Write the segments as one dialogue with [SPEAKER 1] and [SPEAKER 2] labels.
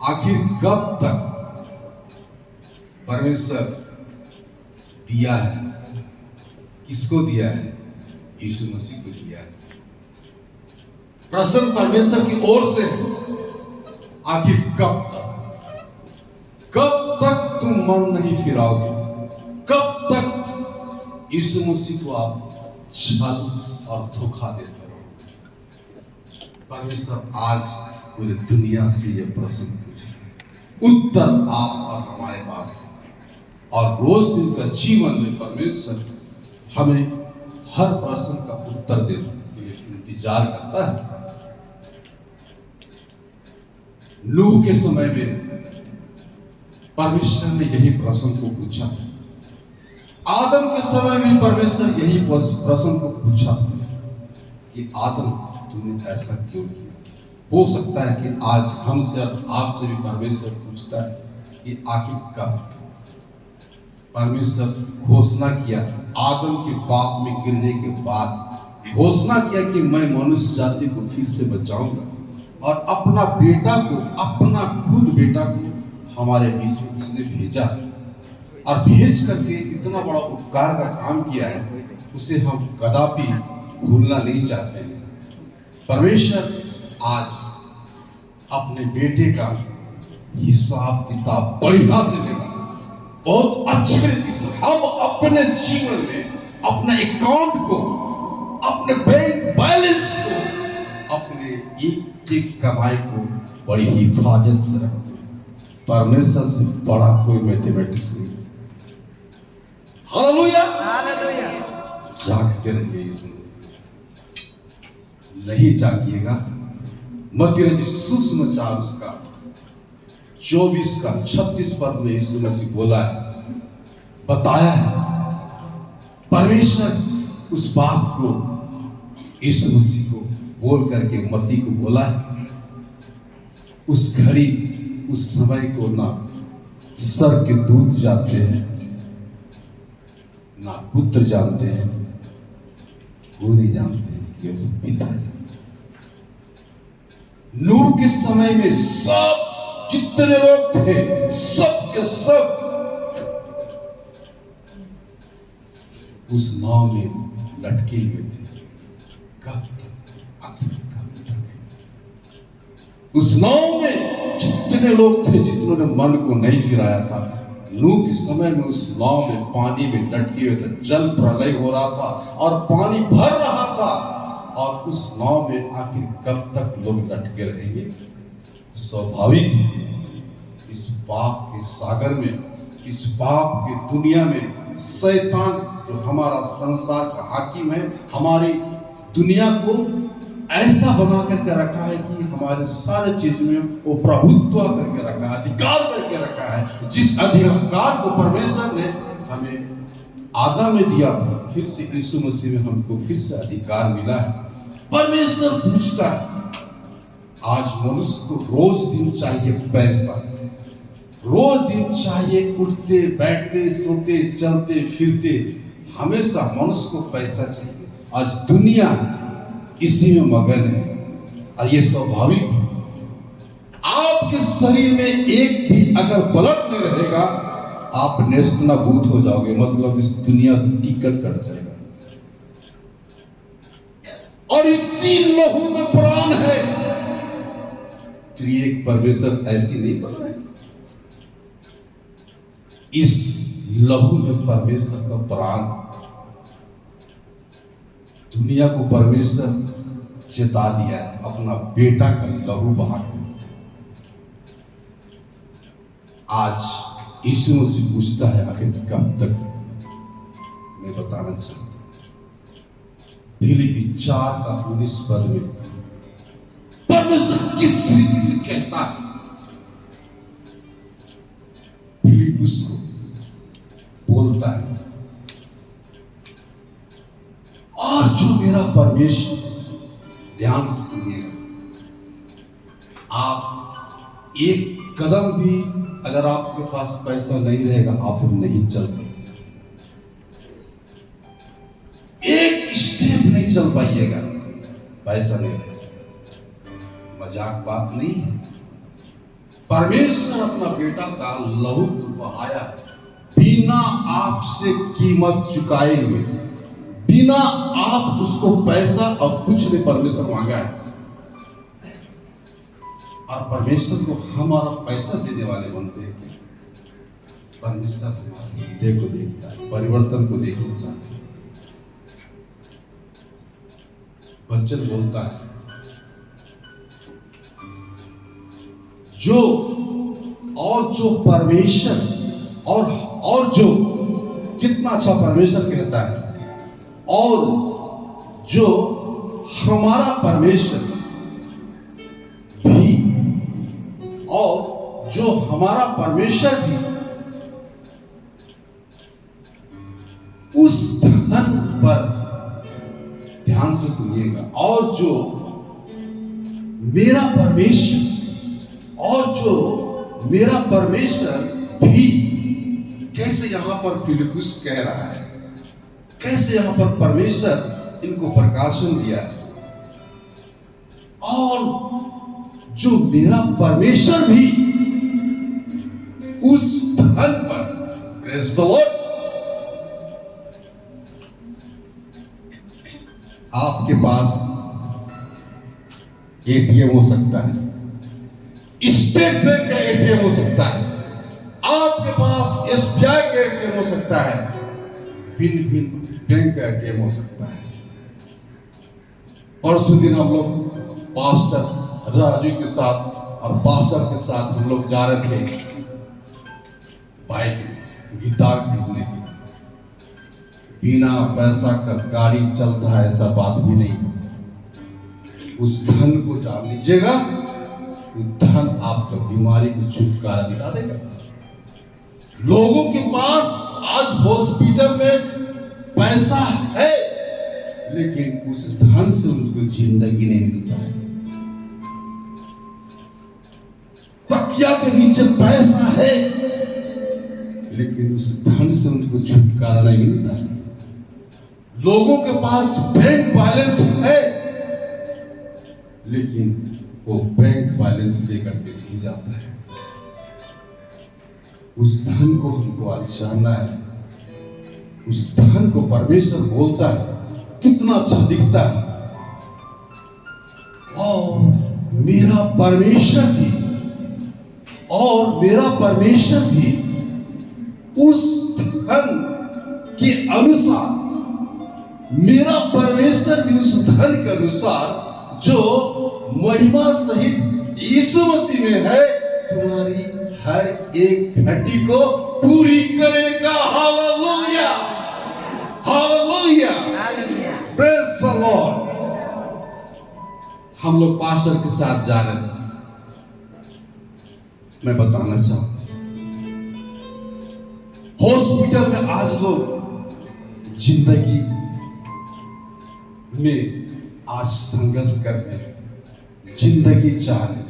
[SPEAKER 1] आखिर कब तक परमेश्वर दिया है? किसको दिया है? यीशु मसीह को दिया है। प्रश्न परमेश्वर की ओर से आखिर कब तक तुम मन नहीं फिराओगे? कब तक यीशु मसीह को आप छल और धोखा देते रहोगे? परमेश्वर आज पूरी दुनिया से यह प्रश्न पूछे, उत्तर आप और हमारे पास है। और रोज दिन का जीवन में परमेश्वर हमें हर प्रश्न का उत्तर देने के लिए इंतजार करता है। नूह के समय में परमेश्वर ने यही प्रश्न को पूछा था। आदम के समय में परमेश्वर यही प्रश्न को पूछा था कि आदम तूने ऐसा क्यों किया? हो सकता है कि आज हमसे और आपसे भी परमेश्वर पूछता है कि आखिर कब? परमेश्वर घोषणा किया आदम के पाप में गिरने के बाद, घोषणा किया कि मैं मनुष्य जाति को फिर से बचाऊंगा, और अपना बेटा को, अपना खुद बेटा को हमारे बीच में उसने भेजा, और भेज करके इतना बड़ा उपकार का काम किया है, उसे हम कदापि भूलना नहीं चाहते हैं। परमेश्वर आज अपने बेटे का हिसाब किताब बढ़िया से लेगा, बहुत अच्छे रीति से। हम अपने जीवन में अपने अकाउंट को, अपने बैंक बैलेंस को, अपने एक कमाई को बड़ी हिफाजत से रखते हैं। परमेश्वर से बड़ा कोई मैथमेटिक्स नहीं। Hallelujah, hallelujah. जागते रहिए यीशु मसीह। नहीं जागिएगा, मत्ती रचित सुसमाचार उसका 24 का 36 पद में यीशु मसीह बोला है, बताया है। परमेश्वर उस बात को यीशु मसीह को बोल करके मत्ती को बोला है। उस घड़ी, उस समय को ना स्वर्ग के दूत जानते हैं, ना पुत्र जानते हैं, वो नहीं जानते हैं कि वो पिता जानते हैं। नूह के समय में सब जितने लोग थे, सब के सब उस नाव में लटके हुए थे। कब तक? आखिर कब तक? उस नाव में जितने लोग थे, जितनों ने मन को नहीं फिराया था, नूह के समय में उस नाव में पानी में लटके हुए थे। जल प्रलय हो रहा था और पानी भर रहा था, और उस नाव में आखिर कब तक लोग लटके रहेंगे? स्वाभाविक इस पाप के सागर में, इस पाप की दुनिया में शैतान जो हमारा संसार का हाकिम है, हमारी दुनिया को ऐसा बना करके रखा है कि हमारे सारे चीज में वो प्रभुत्व करके रखा है, अधिकार करके रखा है। जिस अधिकार को परमेश्वर ने हमें आदम में दिया था, फिर से यीशु मसीह में हमको फिर से अधिकार मिला है। परमेश्वर पूछता है, आज मनुष्य को रोज दिन चाहिए पैसा, रोज दिन चाहिए उठते बैठते सोते चलते फिरते, हमेशा मनुष्य को पैसा चाहिए। आज दुनिया इसी में मगन है, और ये स्वाभाविक है। आपके शरीर में एक भी अगर ब्लड नहीं रहेगा, आप नेस्तनाबूत हो जाओगे, मतलब इस दुनिया से टिकट कट जाएगा। और इसी लहू में प्राण है। त्रिएक परमेश्वर ऐसी नहीं बना है। इस लहू में परमेश्वर का प्राण, दुनिया को परमेश्वर चेता दिया है अपना बेटा का लहू बहा कर। आज यीशु मसीह पूछता है, आखिर कब तक? मैं बताना चाहता हूं, फिलिपी 4 का 19 पद में परमेश्वर किस रीति से कहता है फिलिपुस को, बोलता है, और जो मेरा परमेश्वर, ध्यान से सुनिएगा, आप एक कदम भी अगर आपके पास पैसा नहीं रहेगा, आप नहीं चल पाएंगे, एक स्टेप नहीं चल पाइएगा, पैसा नहीं रहेगा। मजाक बात नहीं है। परमेश्वर अपना बेटा का लहू बहाया बिना आपसे कीमत चुकाए हुए, बिना आप उसको पैसा और कुछ नहीं परमेश्वर मांगा है। और परमेश्वर को हमारा पैसा देने वाले बनते हैं कि परमेश्वर हमारे हृदय को देखता है, परिवर्तन को देखना चाहता है। वचन बोलता है जो परमेश्वर और जो कितना अच्छा परमेश्वर कहता है, और जो हमारा परमेश्वर भी, और जो हमारा परमेश्वर भी उस धन पर, ध्यान से सुनिएगा, और जो मेरा परमेश्वर, और जो मेरा परमेश्वर भी, कैसे यहां पर फिलिप्पुस कह रहा है, कैसे यहां पर परमेश्वर इनको प्रकाशन दिया है, और जो मेरा परमेश्वर भी उस धन पर, प्रेज़ द लॉर्ड। आपके पास एटीएम हो सकता है, स्टेट बैंक का एटीएम हो सकता है, आपके पास एसबीआई का एटीएम हो सकता है, भिन्न भिन्न बैंक का एटीएम हो सकता है। परसों दिन हम लोग पास्टर राजू के साथ और पास्टर के साथ हम लोग जा रहे थे बाइक में गिटार खरीदने के लिए। बिना पैसा का गाड़ी चलता है ऐसा बात भी नहीं। उस धन को जान लीजिएगा, वो धन आपको बीमारी को छुटकारा दिला देगा। लोगों के पास आज हॉस्पिटल में पैसा है, लेकिन उस धन से उनको जिंदगी नहीं मिलता है। तकिया के नीचे पैसा है, लेकिन उस धन से उनको छुटकारा नहीं मिलता है। लोगों के पास बैंक बैलेंस है, लेकिन वो बैंक बैलेंस लेकर के नहीं जाता है। उस धन को हमको आज जानना है। उस धन को परमेश्वर बोलता है, कितना अच्छा दिखता है। और मेरा परमेश्वर भी, और मेरा परमेश्वर भी उस धन के अनुसार, मेरा परमेश्वर भी उस धन के अनुसार जो महिमा सहित यीशु मसीह में है, तुम्हारी हर एक घटी को पूरी करेगा। Hallelujah, hallelujah, praise the Lord. हम लोग पास्टर के साथ जा रहे थे। मैं बताना चाहूँ, हॉस्पिटल में आज लोग जिंदगी में आज संघर्ष कर रहे हैं, जिंदगी चाह रहे हैं,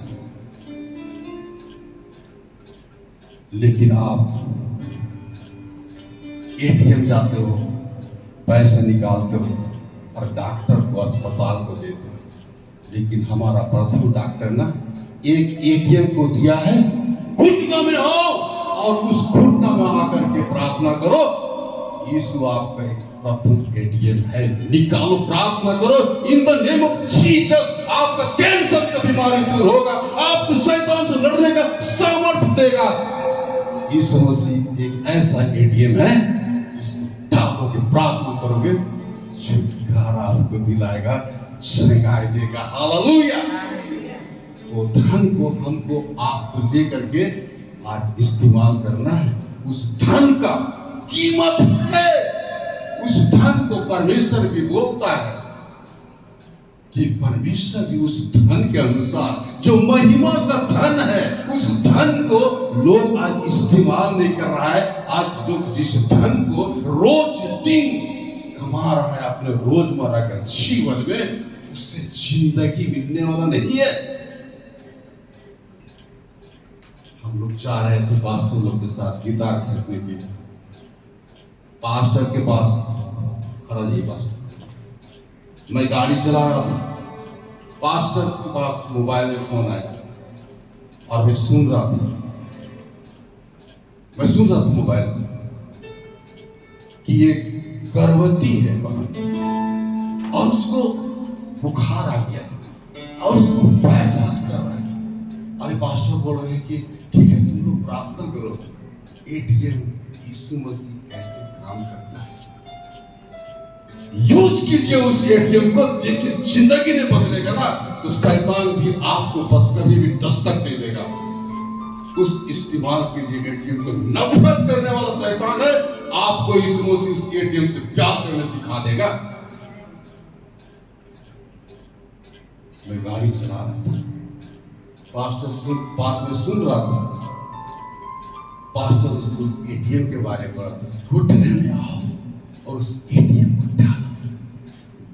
[SPEAKER 1] लेकिन आप एटीएम जाते हो, पैसे निकालते हो और डॉक्टर को, अस्पताल को देते हो। लेकिन हमारा प्रथम डॉक्टर ना एक एटीएम को दिया है, घुटना में आओ और उस घुटना में आकर के प्रार्थना करो, यीशु आपका प्रथम एटीएम है, निकालो, प्रार्थना करो, in the name of Jesus. आपका कैंसर का बीमारी दूर होगा, आपको शैतान से लड़ने का सामर्थ्य देगा। यीशु मसीह एक ऐसा एटीएम है जिसको डालोगे, प्रार्थना करोगे, छुटकारा आपको दिलाएगा, छुड़ाई देगा। हालेलुया। वो धन को हमको आपको लेकर के आज इस्तेमाल करना है। उस धन का कीमत है। उस धन को परमेश्वर भी बोलता है कि परमेश्वर भी उस धन के अनुसार, जो महिमा का धन है, उस धन को लोग आज इस्तेमाल नहीं कर रहा है। आज लोग जिस धन को रोज दिन कमा रहा है अपने रोजमर्रा के जीवन में, उससे जिंदगी मिलने वाला नहीं है। हम लोग जा रहे थे पास्टर लोग के साथ गिटार खरीदने के लिए। पास्टर के पास खड़ा जी, पास्टर, मैं गाड़ी चला रहा था, पास्टर के पास मोबाइल में फोन आया, और मैं सुन रहा था मोबाइल में कि एक गर्भवती है बहन और उसको बुखार आ गया और उसको पैर दर्द कर रहा है। अरे पास्टर बोल रहे हैं कि ठीक है तुम लोग प्रार्थना करो। एटीएम यीशु मसीह कैसे काम करता है, यूज कीजिए उस एटीएम को, देखिए जिंदगी नहीं बदलेगा ना तो शैतान भी आपको कभी भी दस्तक नहीं देगा। उस इस्तेमाल कीजिए एटीएम को। नफरत करने वाला शैतान है, आपको यीशु मसीह उस एटीएम से प्यार करना सिखा देगा। मैं गाड़ी चला रहा था, पास्टर बात में सुन रहा था, पास्टर उस एटीएम के बारे में पढ़ा था। घुटने में आओ और उस एटीएम को डालो,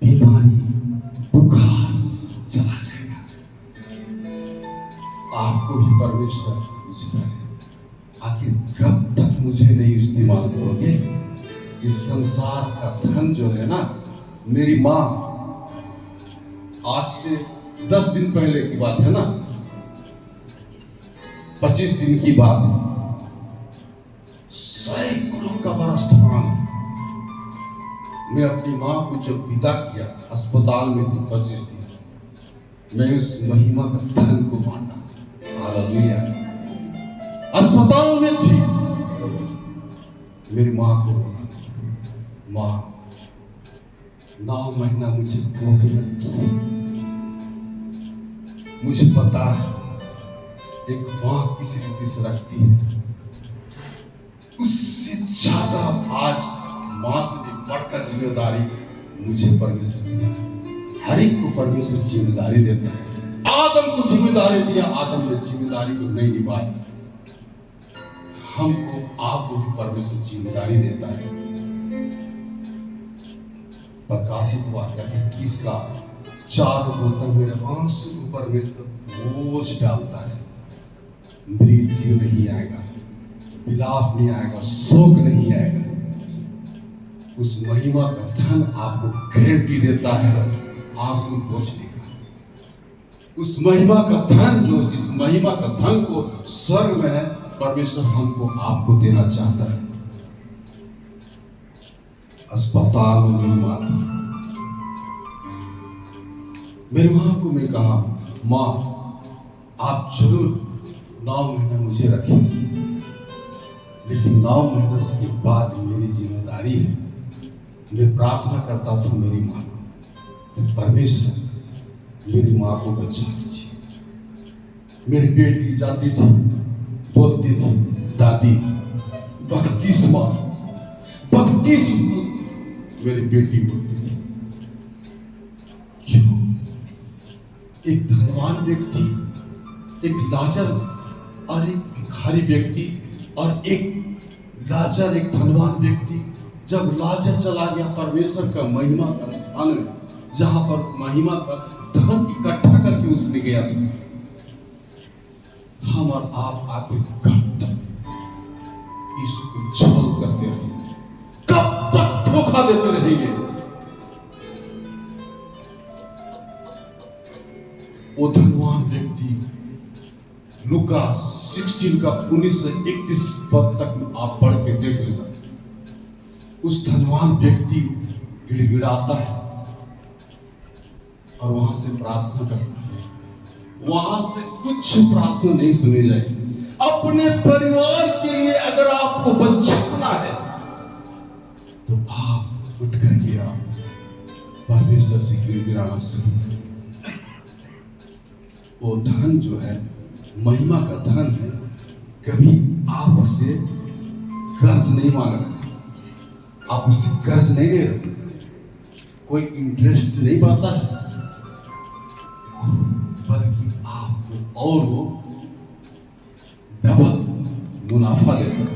[SPEAKER 1] बीमारी बुखार चला जाएगा। आपको भी परमेश्वर पूछता है, आखिर कब तक मुझे नहीं इस्तेमाल करोगे? इस संसार का धन जो है ना, मेरी माँ आज से 10 दिन पहले की बात है ना, 25 दिन की बात है, सैकड़ों कब्रिस्तान मैं अपनी माँ को जब विदा किया, अस्पताल में थी 25 दिन, मैं उस महिमा का धन को बांटा। हालेलुया। अस्पताल में थी, मेरी माँ को माँ 9 महीना मुझे गोद में रखी। मुझे पता है एक माँ किस रीति से रखती है, उससे ज्यादा आज माँ से भी बढ़कर जिम्मेदारी मुझे परमेश्वर दिया। हर एक को परमेश्वर जिम्मेदारी देता है। आदम को जिम्मेदारी दिया, आदम ने जिम्मेदारी को नहीं निभाई। हमको आपको भी परमेश्वर जिम्मेदारी देता है। प्रकाशित वाक्य 21 का 4 बोलता है, मेरे आंसू को परमेश्वर बोझ डालता है। मृत्यु नहीं आएगा, विलाप नहीं आएगा, शोक नहीं आएगा। उस महिमा का धन आपको गारंटी देता है आंसू पोंछने का। उस महिमा का धन जो जिस महिमा का धन को स्वर्ग में है, परमेश्वर हमको आपको देना चाहता है। अस्पताल में मेरी माँ थी, मेरी माँ को मैं कहा, माँ आप जरूर 9 महीना मुझे रखें, लेकिन 9 महीने के बाद मेरी जिम्मेदारी है। मैं प्रार्थना करता था मेरी माँ को, परमेश्वर मेरी माँ को बचा लीजिए। मेरी बेटी जाती थी, बोलती थी, दादी बपतिस्मा मेरी बेटी बोलती थी। क्यों? एक धनवान व्यक्ति, एक लाजर और एक भिखारी व्यक्ति, और एक लाजर एक धनवान व्यक्ति, जब लाजर चला गया परमेश्वर का महिमा का स्थान में, जहां पर महिमा का धन इकट्ठा करके उसने गया था, हम और आप आके कब तक यीशु को छल करते रहेंगे? कब तक धोखा देते रहेंगे? वो धनवान व्यक्ति, लूका 16 का 19 से 31 पद तक आप पढ़ के देख लेना। उस धनवान व्यक्ति गिड़गिड़ाता है और वहां से प्रार्थना करता है। वहां से कुछ प्रार्थना नहीं सुनी जाएगी। अपने परिवार के लिए अगर आपको बचाना है तो आप उठ करके आप परमेश्वर से गिड़गिड़ाना शुरू करें। वो धन जो है, महिमा का धन है, कभी आप उसे कर्ज नहीं मांग रहे, आप उसे कर्ज नहीं ले रहे, कोई इंटरेस्ट नहीं पाता है, बल्कि आपको और वो डबल मुनाफा देता है।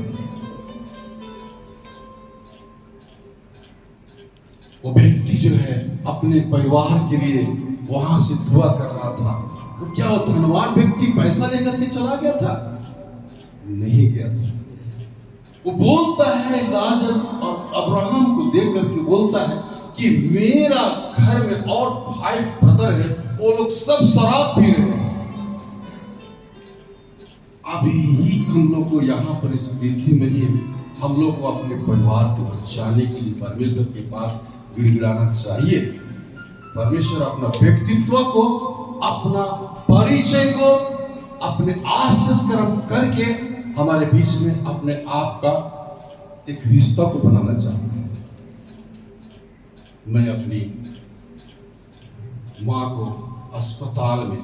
[SPEAKER 1] वो व्यक्ति जो है अपने परिवार के लिए वहां से दुआ कर रहा था। वो क्या वो धनवान व्यक्ति पैसा लेकर के चला गया था? नहीं गया था। वो बोलता है लाजर और अब्राहम को देख करके बोलता है कि मेरा घर में और भाई ब्रदर है, वो लोग सब शराब पी रहे हैं, अभी ही हम लोग को यहाँ पर इस पृथ्वी में ही हम लोग को अपने परिवार को बचाने के लिए परमेश्वर के पास गिड़गिड़ाना चाहिए। परमेश्वर अपना व्यक्तित्व को, अपना परिचय को, अपने आशीष कर्म करके हमारे बीच में अपने आप का एक रिश्ता को बनाना चाहता है। मैं अपनी माँ को अस्पताल में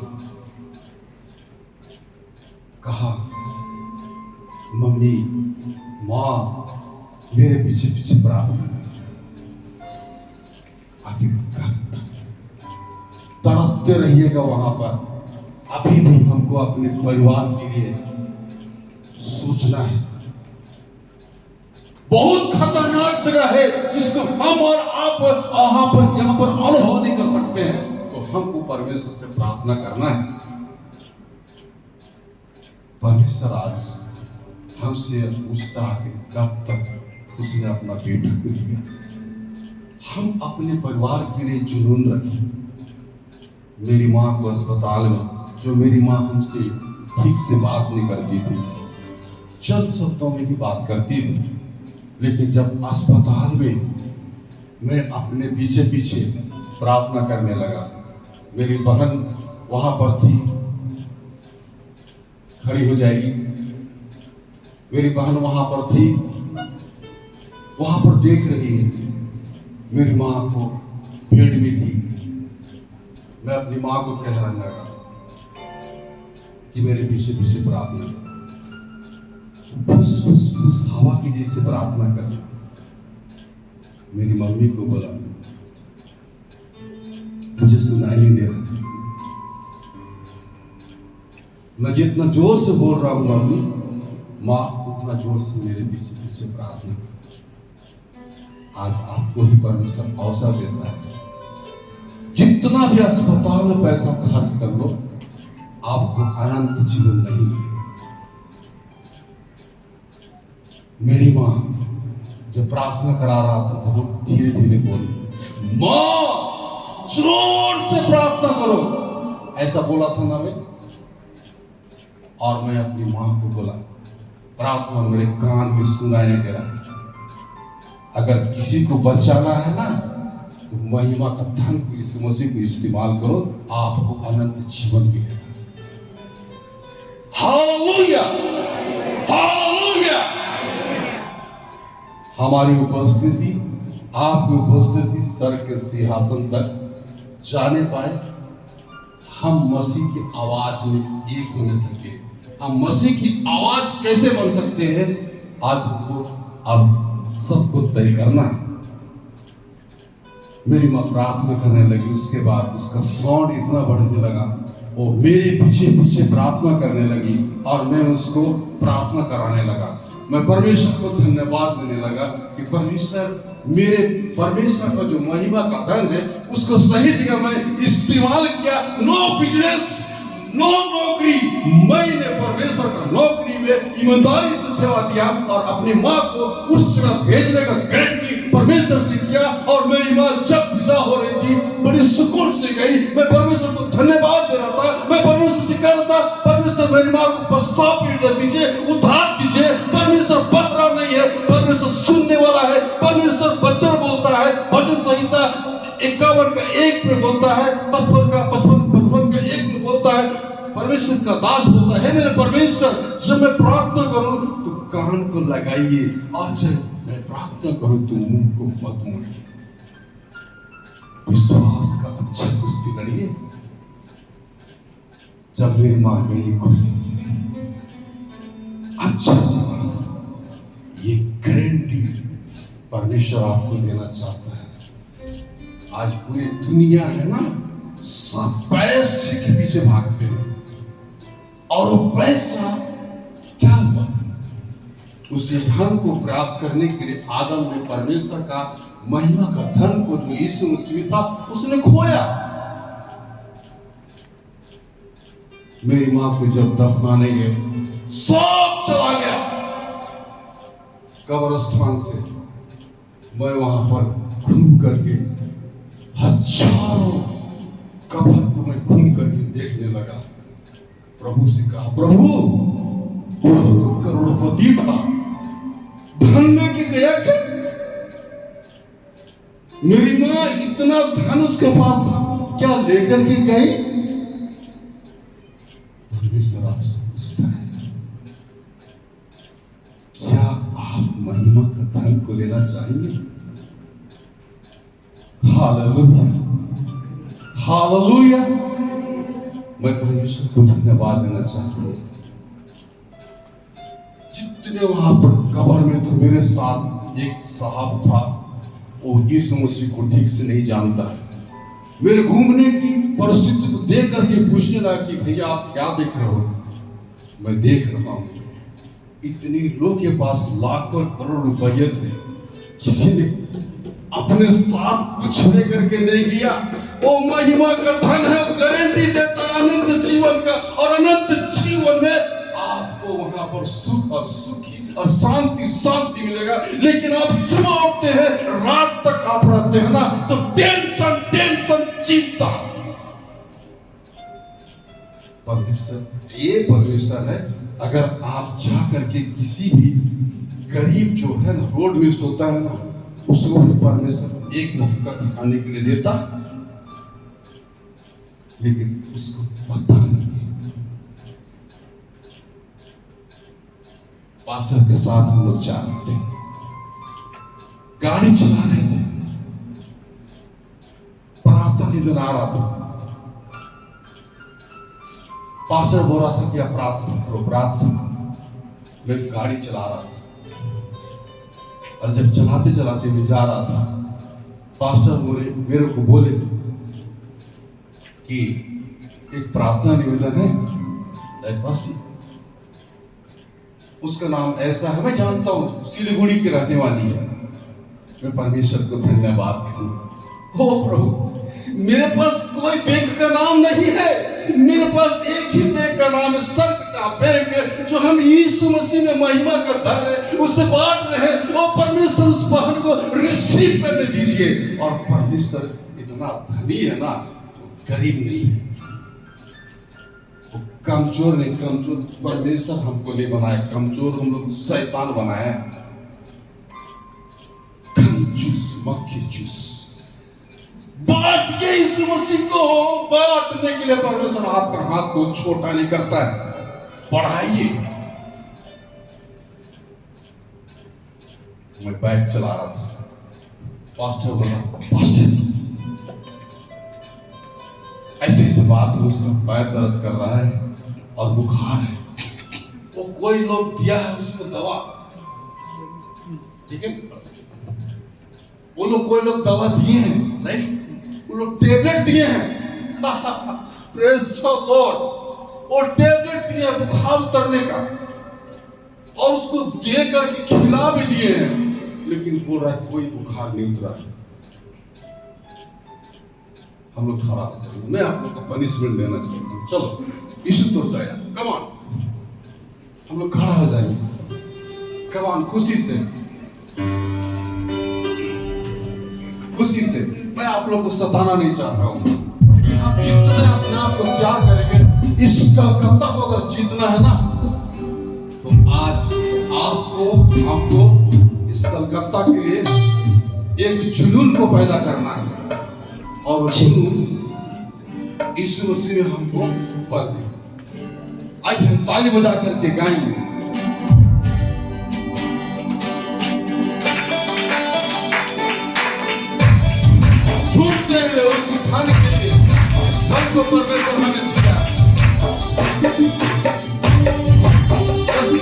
[SPEAKER 1] कहा, मम्मी, माँ, मेरे पीछे पीछे प्रार्थना कर। आखिर तड़पते रहिएगा वहां पर। अभी भी हमको अपने परिवार के लिए सोचना है। बहुत खतरनाक जगह है जिसको हम और आप यहाँ पर अनुभव नहीं कर सकते हैं, तो हमको परमेश्वर से प्रार्थना करना है। परमेश्वर आज हमसे पूछता है कि कब तक उसने अपना बेटा को लिया। हम अपने परिवार के लिए जुनून रखें। मेरी माँ को अस्पताल में, जो मेरी माँ हमसे ठीक से बात नहीं करती थी, चंद शब्दों में भी बात करती थी, लेकिन जब अस्पताल में मैं अपने पीछे पीछे प्रार्थना करने लगा, मेरी बहन वहां पर थी, खड़ी हो जाएगी, मेरी बहन वहां पर थी, वहां पर देख रही है, मेरी माँ को भीड़ में थी। मैं अपनी माँ को कह रहा लगा कि मेरे पीछे पीछे प्रार्थना कर। फुस फुस फुस हवा की जैसे प्रार्थना कर रही थी। मेरी मम्मी को बोला, मुझे सुनाई नहीं दे रहा। मैं जितना जोर से बोल रहा हूं मम्मी, माँ उतना जोर से मेरे पीछे पीछे प्रार्थना कर। आज आपको भी परमेश्वर अवसर देता है। जितना भी अस्पताल में पैसा खर्च कर लो, आपको अनंत जीवन नहीं मिलेगा। मेरी माँ जब प्रार्थना करा रहा था, बहुत धीरे धीरे बोली, माँ जोर से प्रार्थना करो, ऐसा बोला था ना मैं। और मैं अपनी माँ को बोला, प्रार्थना मेरे कान में सुनाई नहीं दे रहा है। अगर किसी को बचाना है ना, तो महिमा का धन को, यीशु मसीह को इस्तेमाल करो, आपको अनंत जीवन मिलेगा। Hallelujah, hallelujah. हमारी उपस्थिति, आपकी उपस्थिति सर के सिंहासन तक जाने पाए, हम मसीह की आवाज में एक होने सके। हम मसीह की आवाज कैसे बन सकते हैं, आज हमको अब सबको तय करना है। मेरी माँ प्रार्थना करने लगी, उसके बाद उसका साउंड इतना बढ़ने लगा, वो मेरे पीछे पीछे प्रार्थना करने लगी और मैं उसको प्रार्थना कराने लगा। मैं परमेश्वर को धन्यवाद देने लगा कि परमेश्वर का जो महिमा का धन है, उसको सही जगह में इस्तेमाल किया। नो बिजनेस, नो नौकरी, मैंने परमेश्वर का नौकरी में ईमानदारी से सेवा दिया और अपनी माँ को उस जगह भेजने का गारंटी परमेश्वर से किया। और मेरी माँ जब विदा हो रही थी, बड़ी सुकून से गई। मैं परमेश्वर को धन्यवाद दे रहा था। मैं परमेश्वर से कह रहा था, परमेश्वर मेरी माँ को पश्चाताप दीजिए, उद्धार दीजिए। परमेश्वर बदला नहीं है, परमेश्वर सुनने वाला है। परमेश्वर वचन बोलता है, भजन संहिता 51 का 1 में बोलता है, 55 का 1 में बोलता है। परमेश्वर का दास बोलता है, मेरे परमेश्वर, जब मैं प्रार्थना करूं तो कान को लगाइए, और जब मैं प्रार्थना करूं तो मुंह को मत मोड़िए। विश्वास का अच्छा कुश्ती लड़िए। जब मेरी मां गई खुशी से, अच्छा से, ये गारंटी परमेश्वर आपको देना चाहता है। आज पूरी दुनिया है ना, सब पैसे के पीछे भागते हैं, और वो पैसा क्या हुआ? उस धन को प्राप्त करने के लिए आदम ने परमेश्वर का महिमा का धन को, जो यीशु मसीह था, उसने खोया। मेरी मां को जब दफनाने गए, सब चला गया कब्रिस्तान से। मैं वहां पर घूम करके हजारों कब्र को मैं घूम करके देखने लगा। प्रभु से कहा, प्रभु बहुत करोड़पति था, धन लेके गया क्या? मेरी माँ इतना धन उसके पास था, क्या लेकर के गई? परमेश्वर आपसे पूछता है, क्या आप महिमा का धन को लेना चाहेंगे? Hallelujah, hallelujah. मैं परमेश्वर को धन्यवाद देना चाहता हूँ। जितने वहां पर कब्र में थे, मेरे साथ एक साहब था, वो यीशु मसीह को ठीक से नहीं जानता है। मेरे घूमने की परिस्थिति को देख करके पूछने लगा कि भैया आप क्या देख रहे हो? मैं देख रहा हूँ इतने लोग के पास लाखों करोड़ रुपये थे, किसी ने अपने साथ कुछ लेकर के नहीं गया। वो महिमा का धन है, गारंटी देता अनंत जीवन का, और अनंत जीवन में आपको वहां पर सुख और सुखी और शांति शांति मिलेगा। लेकिन आप सुबह उठते हैं, रात तक आप रहते हैं ना, तो टेंशन टेंशन चिंता। परमेश्वर, ये परमेश्वर है। अगर आप जा करके किसी भी गरीब जो है ना, रोड में सोता है ना, उसको भी परमेश्वर एक वक्त का खाने के लिए देता, लेकिन उसको पता नहीं है। पास्टर के साथ हम लोग जा रहे थे, गाड़ी चला रहे थे, प्रार्थना निधन आ रहा था। पास्टर बोल रहा था कि आप प्रार्थना करो, प्रार्थना। मैं गाड़ी चला रहा था, और जब चलाते चलाते मैं जा रहा था, पास्टर मेरे को बोले कि एक प्रार्थना निवेदन है, उसका नाम ऐसा है, मैं जानता हूं सिलीगुड़ी की रहने वाली है। मैं परमेश्वर को धन्यवाद करूं, हो प्रभु, मेरे पास कोई बैंक का नाम नहीं है, मेरे पास एक ही बैंक का नाम है, स्वर्ग का बैंक, जो हम यीशु मसीह में महिमा का धन है उससे बांट रहे हैं। और परमेश्वर उस बहन को रिसीव करने दीजिए। और परमेश्वर इतना धनी है ना, गरीब नहीं है, वो कमजोर नहीं, कमजोर परमेश्वर हमको नहीं बनाया, कमजोर हम लोग शैतान बनाया। कंजूस मक्खी जूस बांट के यीशु मसीह को बांटने के लिए परमेश्वर आपका हाथ को छोटा नहीं करता है, बढ़ाइए। मैं बाइक चला रहा था, पास्टर बोला, पास्टर ऐसे ऐसे बात है, उसका पैर दर्द कर रहा है और बुखार है। वो कोई लोग दिया है उसको दवा, ठीक है, वो लोग कोई लोग दवा दिए हैं, राइट, वो लोग टेबलेट दिए हैं। प्रेज़ द लॉर्ड, और टेबलेट दिए हैं बुखार उतरने का, और उसको दे करके खिला भी दिए हैं, लेकिन बोल रहा है कोई बुखार नहीं उतरा है। हम लोग खड़ा हो जाएंगे, मैं आप लोग को पनिशमेंट देना चाहता हूँ, चलो यीशु तो दया, कम ऑन, हम लोग खड़ा हो जाएंगे, कम ऑन, खुशी से, खुशी से। मैं आप लोग को सताना नहीं चाहता हूँ, लेकिन आप जितने अपने आप को प्यार करेंगे, इस कलकत्ता को अगर जीतना है ना, तो आज आपको हमको इस कलकत्ता के लिए एक जुनून को पैदा करना है, और जुनून यीशु मसीह में हमको पल दे। आइए हम ताली बजा करके गाएंगे। झूठते हुए उस खाने के लिए धन को परमेश्वर हमें दिया।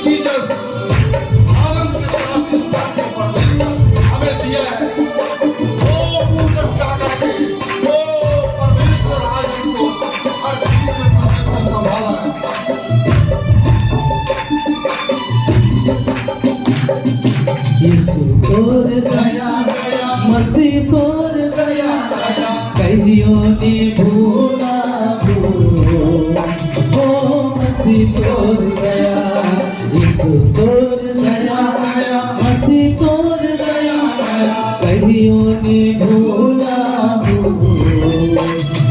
[SPEAKER 1] जीसस आनंद के साथ इस धन को परमेश्वर हमें दिया है। वो पूजक जाकर के वो परमेश्वर आज हमको हर चीज में परमेश्वर संभाला है।
[SPEAKER 2] यीशु तोर दया मसीह तोर दया कहियो नी भूला ओ मसीह तोर दया यीशु तोर दया मसीह तोर दया कहियो नी भूला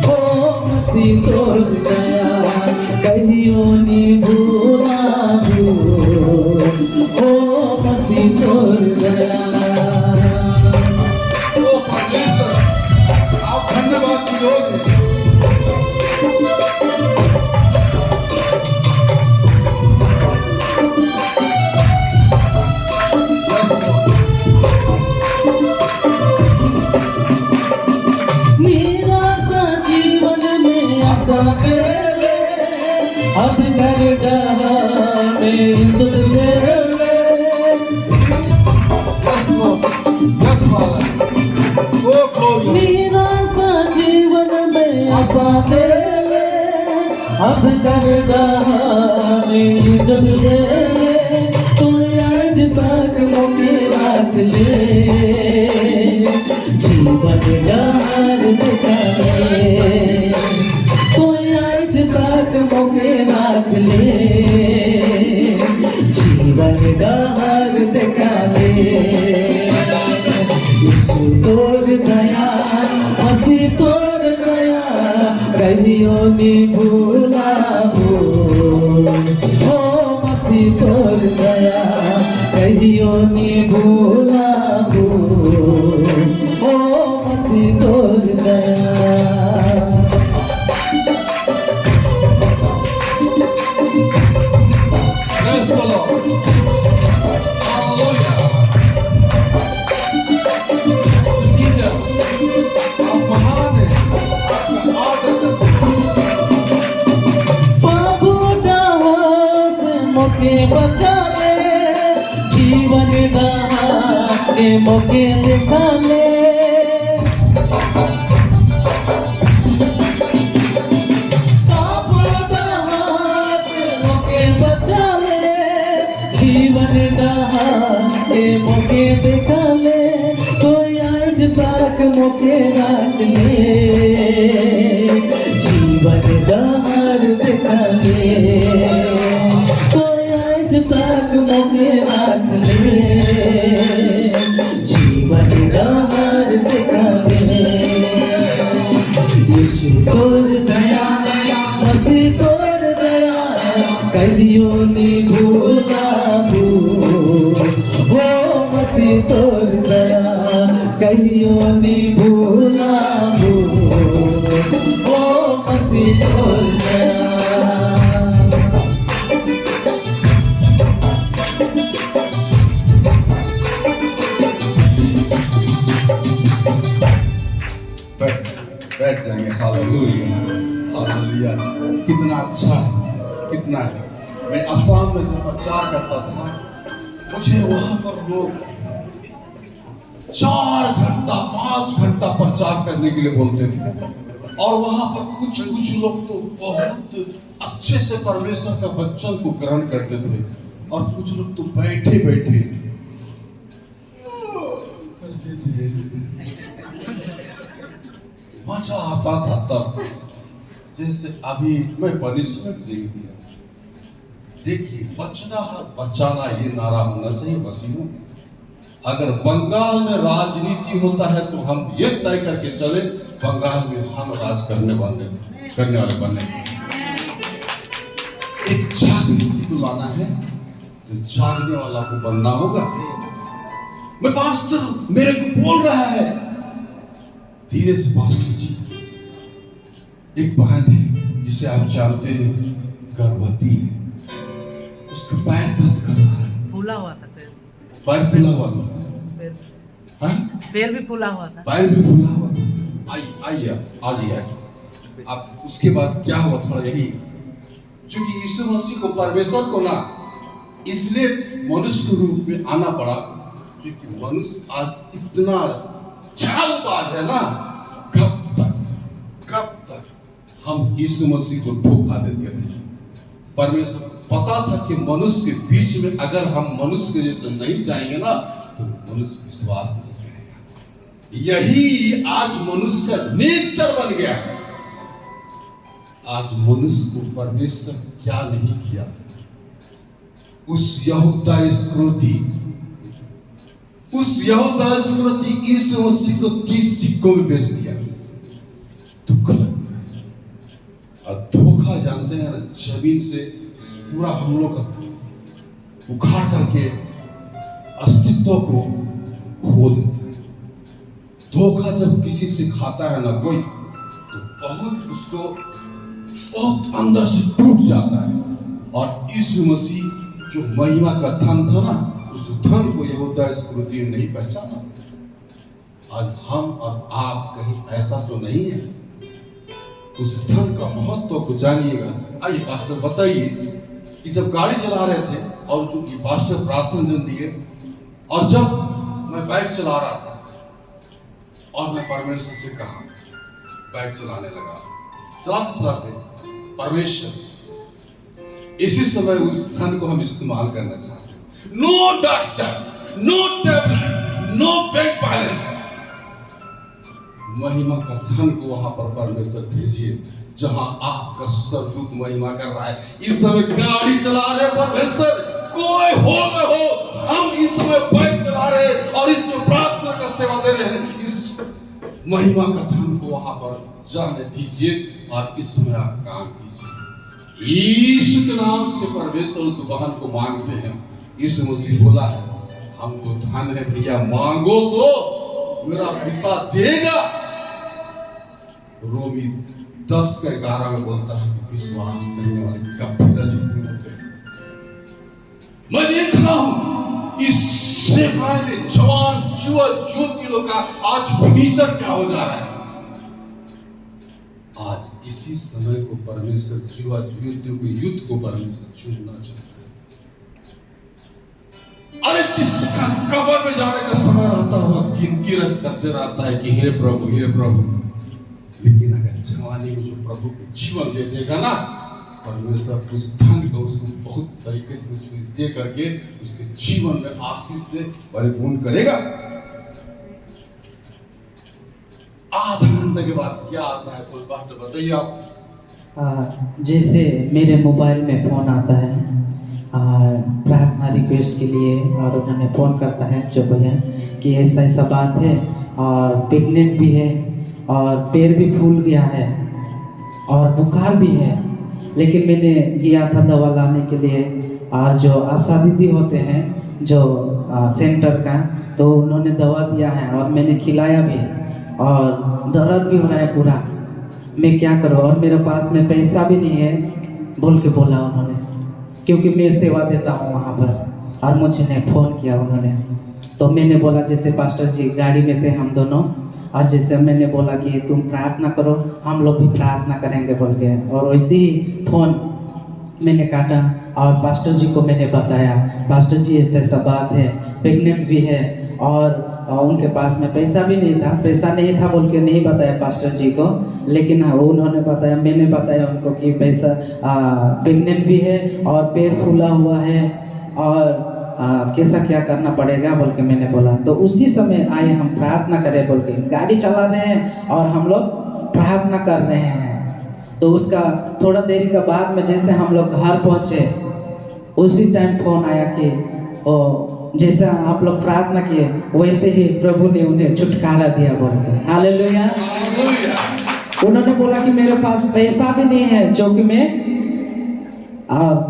[SPEAKER 2] ओ मसीह तोर दया कहियो नी भूला अब करदा में जब ले तू आज तक मोके रात ले जीवन यार दिखाले तू आज तक मोके रात ले जीवन यार दिखाले यीशु तोर दया हंसी तोर दया कहियो नी भूला हो मसी तोर दया कहियो नी भूला हो मसी तोर दया
[SPEAKER 1] Praise the Lord. Hallelujah. Jesus, आप महान हैं, आपका आदर करते हैं।
[SPEAKER 2] बाबू डाहो से मोके बचा ले जीवन डाहा के मोके दिखा ले बाबू डाहो से मोके बचा ले जीवन डाहा के मोके दिखा ले तो आज तक मोके रात ले जीवन डार दिखा ले तो आज तक मोके रात ले जीवन डार दिखा ले यीशु तोर दया मसीह तोर दया कहियो नी भूला हो मसीह तोर दया कहियो नी भूला हो मसीह तोर दया
[SPEAKER 1] बैठ जाएंगे। Hallelujah hallelujah. कितना अच्छा है, कितना है। मैं असम में जब प्रचार करता था मुझे वहां पर लोग 4 घंटा 5 घंटा प्रचार करने के लिए बोलते थे और वहां पर कुछ लोग तो बहुत अच्छे से परमेश्वर का वचन को ग्रहण करते थे और कुछ लोग तो बैठे बैठे करते थे। मजा आता था तब जैसे अभी मैं पनिशमेंट नहीं दिया। देखिए बचना है बचाना ये नारा होना चाहिए मसीहों। अगर बंगाल में राजनीति होता है तो हम ये तय करके चले बंगाल में हम राज करने वाले बने। एक जागृति को लाना है तो जागने वाला को बनना होगा। मैं पास्टर मेरे को बोल रहा है धीरे से। पास्टर जी एक बहन है जिसे आप जानते हैं गर्भवती है, उसका पैर दर्द कर रहा है।
[SPEAKER 3] फूला हुआ था
[SPEAKER 1] पैर फूला हुआ था।
[SPEAKER 3] पैर भी फूला हुआ था।
[SPEAKER 1] पैर भी फूला हुआ था। आइए आइए अब उसके बाद क्या हुआ थोड़ा यही, क्योंकि यीशु मसीह को परमेश्वर को ना इसलिए मनुष्य के रूप में आना पड़ा क्योंकि मनुष्य आज इतना चालबाज है ना। कब तक हम यीशु मसीह को धोखा देते रहे। परमेश्वर पता था कि मनुष्य के बीच में अगर हम मनुष्य के जैसे नहीं जाएंगे ना तो मनुष्य विश्वास नहीं करेगा। यही आज मनुष्य का नेचर बन गया है। आज मनुष्य को परमेश्वर क्या नहीं किया। उस यहूदा इस्करियोती यीशु मसीह को 30 सिक्कों में बेच दिया। दुख लगता है। और धोखा जानते हैं ना, जमीन से पूरा हम लोग का उखाड़ करके अस्तित्व को खो देता है। धोखा जब किसी से खाता है ना कोई तो बहुत अंदर से टूट जाता है। और यीशु मसीह जो महिमा का धन था ना उस धन को यहूदा इस्करियोती ने नहीं पहचाना। आज हम और आप कहीं ऐसा तो नहीं है। उस धन का महत्व को जानिएगा। आइए पास्टर बताइए कि जब गाड़ी चला रहे थे और जो ये पास्टर प्रार्थना जन दिए और जब मैं बाइक चला रहा था और मैं परमेश्वर से कहा बाइक चलाने लगा, चलाते परमेश्वर इसी समय उस धन को हम इस्तेमाल करना चाहते हैं। No doctor, no tablet, no bank balance, महिमा का धन को वहां पर परमेश्वर भेजिए जहां आपका सरदूत महिमा कर रहा है। इस समय गाड़ी चला रहे परमेश्वर, कोई हो न हो, हम इस समय बाइक चला रहे हैं और इसमें प्रार्थना का सेवा दे रहे हैं। इस महिमा का धन को वहां पर जाने दीजिए और इस समय आप काम कीजिए। यीशु के नाम से परमेश्वर उस वाहन को मांगते हैं। यीशु मसीह बोला है, हमको धन है भैया, मांगो तो मेरा पिता देगा। रोमी 10:11 में बोलता है कि विश्वास करने वाले कभी लज्जित नहीं होते। मैं देख रहा हूं इस सेवाएं में जवान युवा ज्योति लोग का आज फ्यूचर क्या हो जा रहा है। आज इसी समय को परमेश्वर युवा युद्ध को परमेश्वर चुनना चाहता है। अरे जिसका कब्र में जाने का समय रहता है वह गिनती करते रहता है कि हे प्रभु, हे प्रभु। लेकिन अगर जवानी में जो प्रभु को जीवन दे देगा ना, परमेश्वर उस धन को उसको बहुत तरीके से दे करके उसके जीवन में आशीष से परिपूर्ण करेगा। आधा घंटे के बाद क्या आता है कोई बात बताइए आप।
[SPEAKER 2] जैसे मेरे मोबाइल में फ़ोन आता है प्रार्थना रिक्वेस्ट के लिए, और उन्होंने फ़ोन करता है जो भैया कि ऐसा ऐसा बात है और प्रेग्नेंट भी है और पैर भी फूल गया है और बुखार भी है। लेकिन मैंने गया था दवा लाने के लिए, और जो आशा दीदी होते हैं जो सेंटर का, तो उन्होंने दवा दिया है और मैंने खिलाया भी है और दर्द भी हो रहा है पूरा। मैं क्या करूँ, और मेरे पास में पैसा भी नहीं है बोल के बोला उन्होंने, क्योंकि मैं सेवा देता हूँ वहाँ पर। और मुझे ने फ़ोन किया उन्होंने, तो मैंने बोला जैसे पास्टर जी गाड़ी में थे हम दोनों, और जैसे मैंने बोला कि तुम प्रार्थना करो, हम लोग भी प्रार्थना करेंगे बोल के, और वैसे ही फ़ोन मैंने काटा और पास्टर जी को मैंने बताया, पास्टर जी ऐसा ऐसा बात है, प्रेग्नेंट भी है और उनके पास में पैसा भी नहीं था, पैसा नहीं था बोल के नहीं बताया पास्टर जी को, लेकिन उन्होंने बताया, मैंने बताया उनको कि पैसा प्रेग्नेंट भी है और पैर फूला हुआ है और कैसा क्या करना पड़ेगा बोल के मैंने बोला। तो उसी समय आए हम प्रार्थना करें बोल के, गाड़ी चला रहे हैं और हम लोग प्रार्थना कर रहे हैं। तो उसका थोड़ा देरी का बाद में जैसे हम लोग घर पहुँचे, उसी टाइम फ़ोन आया कि जैसा आप लोग प्रार्थना किए वैसे ही प्रभु ने उन्हें छुटकारा दिया बोल के। हालेलुया। उन्होंने बोला कि मेरे पास पैसा भी नहीं है जो कि मैं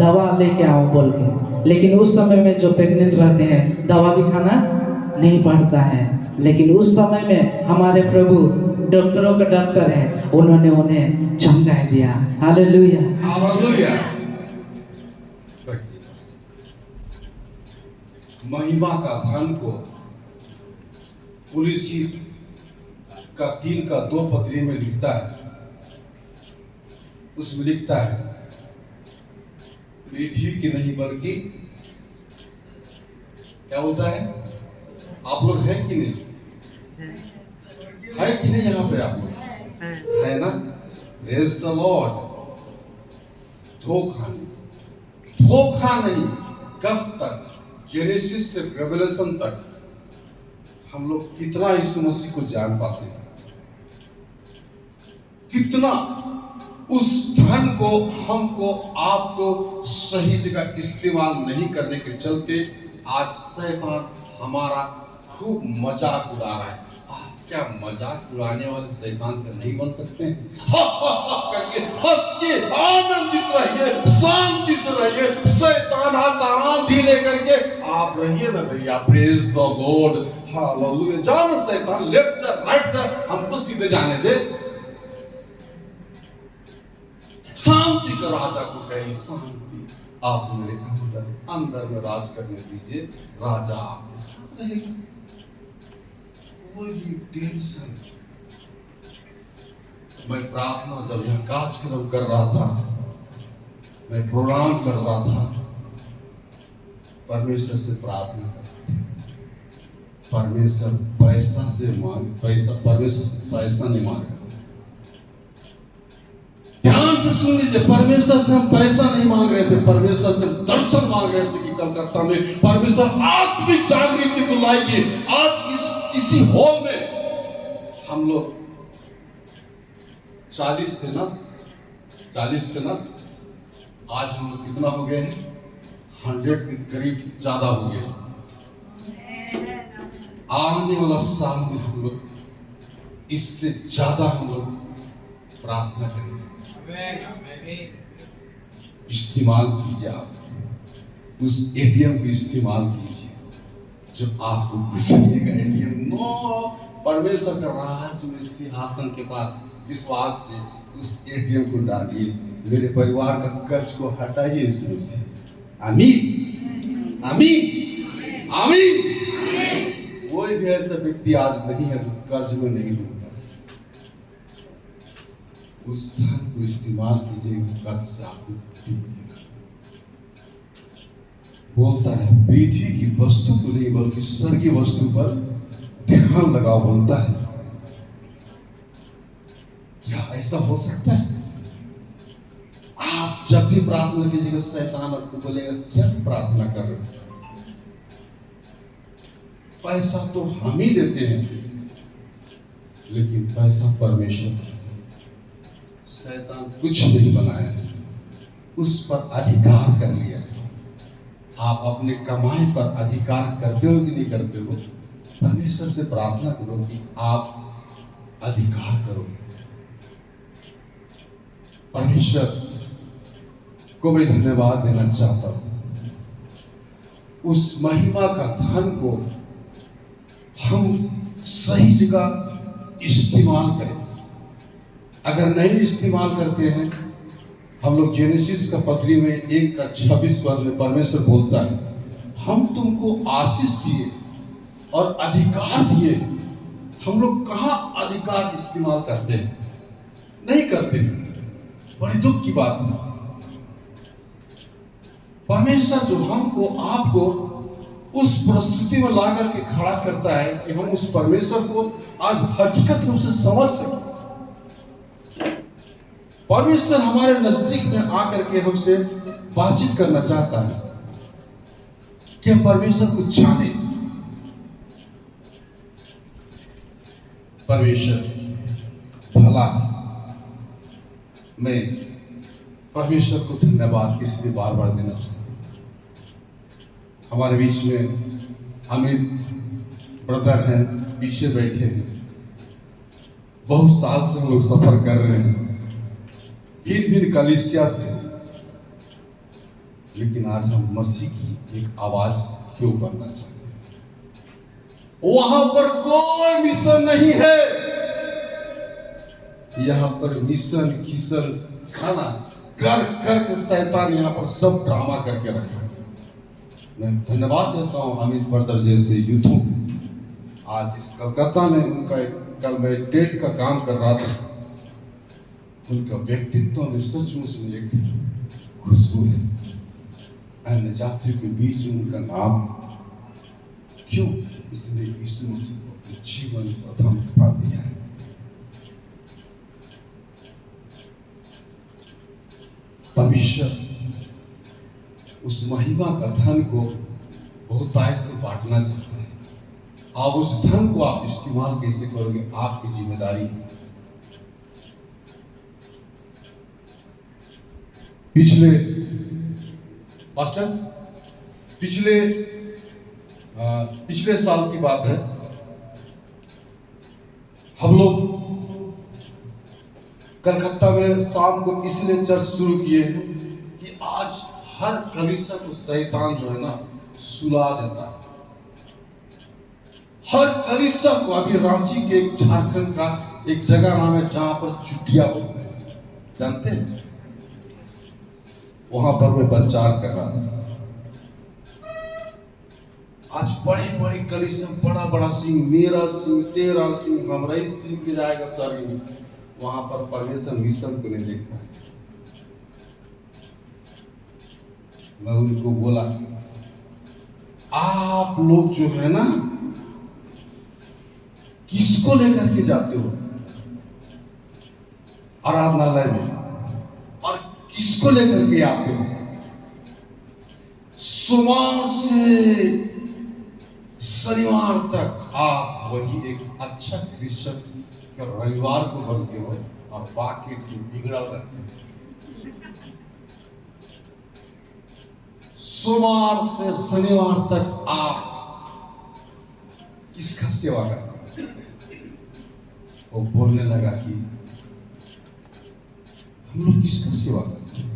[SPEAKER 2] दवा लेके आऊँ बोल के, लेकिन उस समय में जो प्रेग्नेंट रहते हैं दवा भी खाना नहीं पड़ता है, लेकिन उस समय में हमारे प्रभु डॉक्टरों का डॉक्टर है, उन्होंने उन्हें चंगा दिया। Hallelujah,
[SPEAKER 1] hallelujah. महिमा का धन को पुलिस का 3:2 पत्री में लिखता है, उसमें लिखता है विधि की नहीं बल्कि क्या होता है, आप लोग है कि नहीं, है कि नहीं, यहाँ पे आप लोग है ना। Praise the Lord. धोखा नहीं। कब तक? जेनेसिस से रेवलेशन तक हम लोग कितना यीशु मसीह को जान पाते हैं, कितना उस धन को हमको आपको सही जगह इस्तेमाल नहीं करने के चलते आज शैतान हमारा खूब मजाक उड़ा रहा है। आप क्या मजाक उड़ाने वाले शैतान का नहीं बन सकते हैं? करके हंस के आनंदित रहिए, शांति से रहिए। शैतान आता आंधी लेकर के, आप रहिए ना भैया। Praise the Lord, hallelujah. जान शैतान लेफ्ट जा राइट जा, हमको सीधे जाने दे। शांति का राजा को कहिए, शांति आप मेरे अंदर में राज करने दीजिए, राजा आपके साथ रहेगा। कोई टेंशन। मैं प्रार्थना जब यहाँ कार्यक्रम कर रहा था, मैं प्रोग्राम कर रहा था, परमेश्वर से प्रार्थना कर रहा था। परमेश्वर पैसा से मांग, पैसा परमेश्वर से पैसा नहीं मांग रहा, ध्यान से सुन लीजिए, परमेश्वर से हम पैसा नहीं मांग रहे थे, परमेश्वर से दर्शन मांग रहे थे कि कलकत्ता में परमेश्वर आत्मिक जागृति को लाइए। आज इसी हॉल में हम लोग 40 थे ना, 40 थे ना, आज हम लोग कितना हो गए हैं? 100 के करीब ज्यादा हो गए। आने वाला साल में हम लोग इससे ज्यादा हम लोग प्रार्थना करेंगे। इस्तेमाल कीजिए, आप उस एटीएम को इस्तेमाल कीजिए जो आपको घुसेगा। एटीएम नो, परमेश्वर का राज में सिंहासन के पास विश्वास से उस एटीएम को डालिए। मेरे परिवार का कर्ज को हटाइए इसमें से। आमीन, आमीन, आमीन। कोई भी ऐसा व्यक्ति आज नहीं है जो कर्ज में नहीं डूबा। उस धन को इस्तेमाल कीजिए, कर्ज से आपको मुक्ति मिलेगा। बोलता है पृथ्वी की वस्तु को नहीं बल्कि स्वर्गीय वस्तु पर ध्यान लगाओ। बोलता है, क्या ऐसा हो सकता है? आप जब भी प्रार्थना कीजिएगा, शैतान आपको बोलेगा क्या प्रार्थना कर रहे हो? पैसा तो हम ही देते हैं, लेकिन पैसा परमेश्वर, शैतान कुछ नहीं बनाया है, उस पर अधिकार कर लिया है। आप अपने कमाई पर अधिकार करते हो कि नहीं करते हो? परमेश्वर से प्रार्थना करो कि आप अधिकार करोगे। परमेश्वर को मैं धन्यवाद देना चाहता हूं। उस महिमा का धन को हम सही जगह इस्तेमाल करें। अगर नहीं इस्तेमाल करते हैं, हम लोग जेनेसिस का पत्री में 1:26 में परमेश्वर बोलता है, हम तुमको आशीष दिए और अधिकार दिए। हम लोग कहाँ अधिकार इस्तेमाल करते हैं? नहीं करते। बड़ी दुख की बात है। परमेश्वर जो हमको आपको उस परिस्थिति में ला करके खड़ा करता है कि हम उस परमेश्वर को आज हकीकत रूप से समझ सकें। परमेश्वर हमारे नजदीक में आकर के हमसे बातचीत करना चाहता है कि हम परमेश्वर को जाने। परमेश्वर भला है। मैं परमेश्वर को धन्यवाद इसलिए बार बार देना चाहता हूं। हमारे बीच में अमित ब्रदर हैं, पीछे बैठे हैं। बहुत साल से हम लोग सफर कर रहे हैं भिन्न भिन्न कलीसिया से, लेकिन आज हम मसीह की एक आवाज क्यों बनना चाहते हैं? वहां पर कोई मिशन नहीं है। यहाँ पर मिशन किशन खाना कर कर के शैतान यहाँ पर सब ड्रामा करके रखा है। मैं धन्यवाद देता हूँ अमित ब्रदर जैसे यूथों। आज इस कलकत्ता में उनका कल मैं टेट का काम कर रहा था, उनका व्यक्तित्व में सचमुच में एक खुशबू है। अन्य जातियों के बीच में उनका नाम क्यों? इसलिए यीशु मसीह को अपने जीवन प्रथम स्थान दिया है। परमेश्वर उस महिमा का धन को बहुतायत से बांटना चाहता है। आप उस धन को आप इस्तेमाल कैसे करोगे, आपकी जिम्मेदारी है। पिछले साल की बात है, हम लोग कलकत्ता में शाम को इसलिए चर्च शुरू किए हैं कि आज हर कलीसिया को शैतान जो है ना सुला देता है। हर कलीसिया को, अभी रांची के एक झारखंड का एक जगह नाम है जहां पर चुटिया बोलते हैं, जानते हैं? वहां पर मैं प्रचार कर रहा था। आज बड़े बड़े कलीसिया, बड़ा बड़ा सिंह, मेरा सिंह, तेरा सिंह, हमारा ही सिंह के जाएगा स्वर्ग में। वहां पर परमेश्वर मिशन को नहीं देखता है। मैं उनको बोला, आप लोग जो है ना किसको लेकर के जाते हो आराधनालय में? किसको लेकर के आते हो? सोमवार से शनिवार तक आप वही एक अच्छा क्रिश्चियन रविवार को बनते हो और बाकी दिन बिगड़ल रहते हो। सोमवार से शनिवार तक आप किसका सेवा करते हो? वो बोलने लगा कि हम लोग किसका सेवा करते हैं?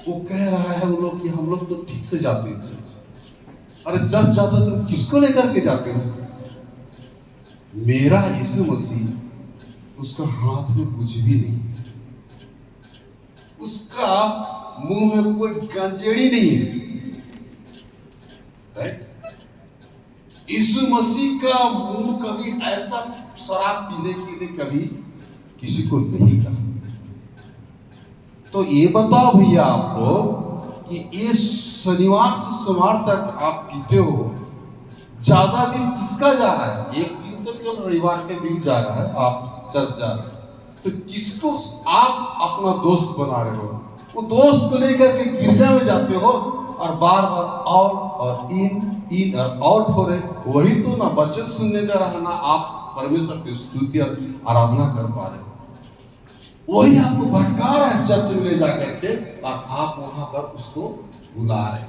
[SPEAKER 1] वो कह रहा है वो लोग कि हम लोग तो ठीक से जाते हैं चर्च। अरे चर्च जाते तुम किसको लेकर के जाते हो? मेरा यीशु मसीह, उसका हाथ में कुछ भी नहीं है, उसका मुंह में कोई गंजेड़ी नहीं है, राइट? यीशु मसीह का मुंह कभी ऐसा शराब पीने के लिए कभी किसी को नहीं कहा। तो ये बताओ भैया आप लोग कि ये शनिवार से सोमवार तक आप पीते हो, ज्यादा दिन किसका जा रहा है? एक दिन तो केवल रविवार के दिन जा रहा है, आप चर्च जा रहे हो, तो किसको आप अपना दोस्त बना रहे हो? वो दोस्त को लेकर के गिरजा में जाते हो और बार बार आउट और इन और आउट हो रहे। वही तो ना वचन सुनने का रहना, आप परमेश्वर की स्तुति और आराधना कर पा रहे हो। वही आपको भटका रहा है चर्च में ले जाकर के, और आप वहां पर उसको बुला रहे हो।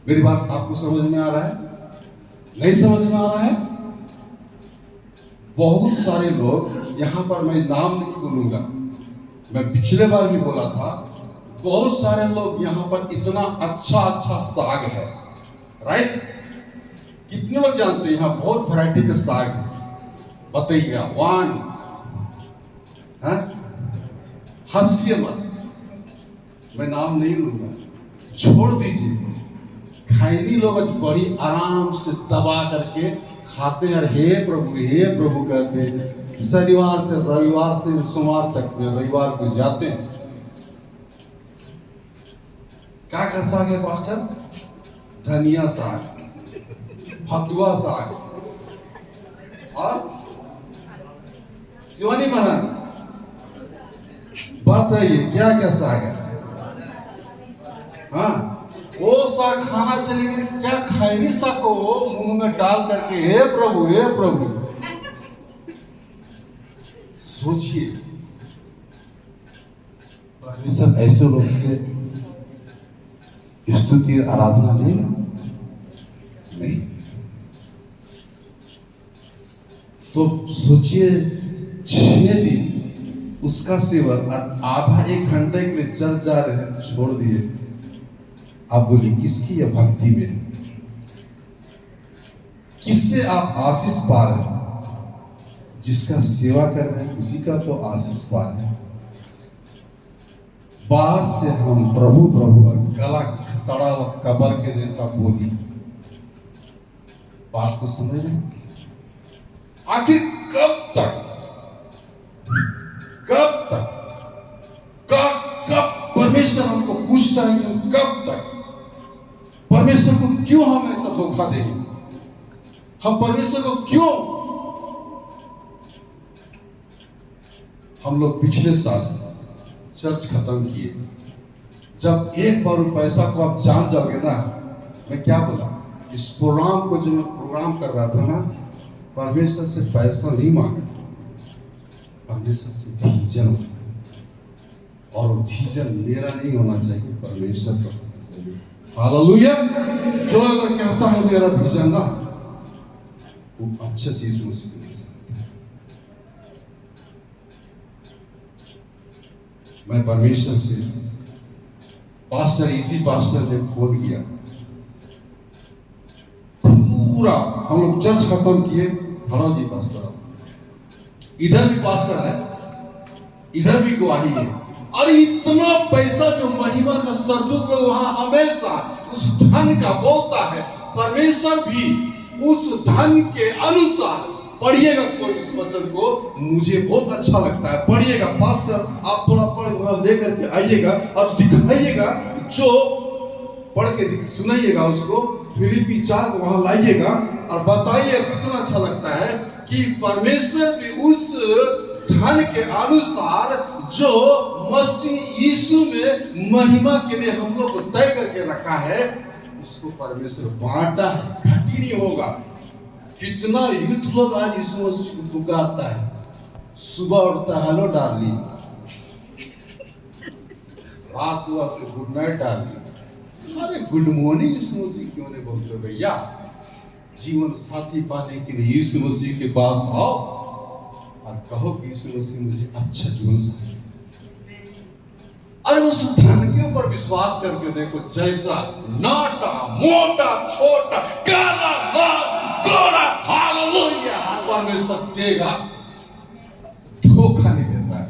[SPEAKER 1] मेरी बात आपको समझ में आ रहा है? नहीं समझ में आ रहा है? बहुत सारे लोग यहाँ पर, मैं नाम नहीं बोलूंगा, मैं पिछले बार भी बोला था, बहुत सारे लोग यहाँ पर इतना अच्छा अच्छा साग है, राइट? कितने लोग जानते हैं यहाँ बहुत वैरायटी का साग है? बताइएगा। वन, हंसिए मत, मैं नाम नहीं लूंगा, छोड़ दीजिए। खैनी लोग बड़ी आराम से दबा करके खाते हैं, हे प्रभु कहते हैं। शनिवार से रविवार से सोमवार तक में रविवार को जाते हैं। क्या साग है पास्टर? धनिया साग, भतुआ साग और शिवानी महान, बताइए क्या क्या साग है? हाँ, वो साग खाना चलेगी। क्या खैनी साग को मुंह में डाल करके हे प्रभु सोचिए, परमेश्वर ऐसे लोग से स्तुति आराधना नहीं। तो सोचिए 6 दिन उसका सेवन और आधा 1 घंटे के लिए चर्च जा रहे हैं, छोड़ दिए। आप बोलिए किसकी यह भक्ति में? किससे आप आशीष पा रहे हैं? जिसका सेवा कर रहे हैं उसी का तो आशीष पा रहे हैं। बाहर से हम प्रभु और गला सड़ा हुआ कबर के जैसा बोली, बात को समझ रहे हैं? आखिर कब तक परमेश्वर हमको पूछता है कि कब तक? परमेश्वर को क्यों हम ऐसा धोखा देंगे? हम परमेश्वर को क्यों? हम लोग पिछले साल चर्च खत्म किए। जब एक बार पैसा को आप जान जाओगे ना, मैं क्या बोला, इस प्रोग्राम को जो मैं प्रोग्राम कर रहा था ना, परमेश्वर से पैसा नहीं मांगा, परमेश्वर से विजन मांगा। और विजन मेरा नहीं होना चाहिए, परमेश्वर का होना चाहिए। हालेलुया। जो अगर कहता है मेरा विजन ना, वो अच्छे से यीशु मसीह को नहीं जानता है। मैं परमेश्वर से पास्टर, इसी पास्टर ने फोन किया, पूरा हम लोग चर्च खत्म किए। हलो जी पास्टर, इधर भी पास्टर है, इधर भी गवाही है। और इतना पैसा जो महिमा का सरदूत लोग वहां हमेशा उस धन का बोलता है, परमेश्वर भी उस धन के अनुसार। पढ़िएगा कोई इस वचन को, मुझे बहुत अच्छा लगता है, पढ़िएगा पास्टर, आप थोड़ा पढ़ वहां लेकर के आइएगा और दिखाइएगा, जो पढ़ के सुनाइएगा उसको। फिलिपी 4 को वहां लाइएगा और बताइए कितना अच्छा लगता है कि परमेश्वर भी उस धन के अनुसार जो मसीह यीशु में महिमा के लिए हम लोग को तय करके रखा है, उसको परमेश्वर बांटा है, घटी नहीं होगा। कितना यूथ लोग आज यीशु मसीह को पुकारता है, सुबह उठता है हेलो डार्लिंग, रात हुआ तो गुड नाइट डार्लिंग। अरे गुड मॉर्निंग यीशु मसीह क्यों नहीं बोलते भैया? जीवन साथी पाने के लिए यीशु मसीह के पास आओ और कहो कि यीशु मसीह मुझे अच्छा जीवन साथी। अरे उस धन के ऊपर विश्वास करके देखो, जैसा नाटा मोटा छोटा काला लाल गोरा हालेलुया परमेश्वर देगा, धोखा नहीं देता है।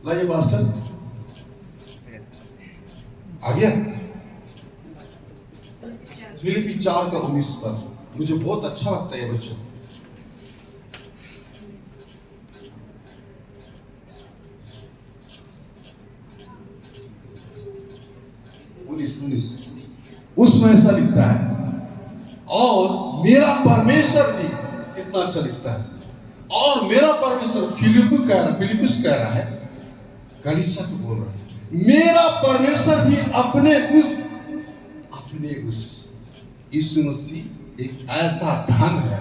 [SPEAKER 1] लाइए मास्टर आ गया। फिलिपी 4:19 पर मुझे बहुत अच्छा लगता है बच्चों। उसमें ऐसा लिखता है, और मेरा परमेश्वर भी, कितना अच्छा लिखता है, और मेरा परमेश्वर फिलिपिस कह रहा है, कलीसिया को बोल रहा है, मेरा परमेश्वर भी अपने उस यीशु मसीह एक ऐसा धन है,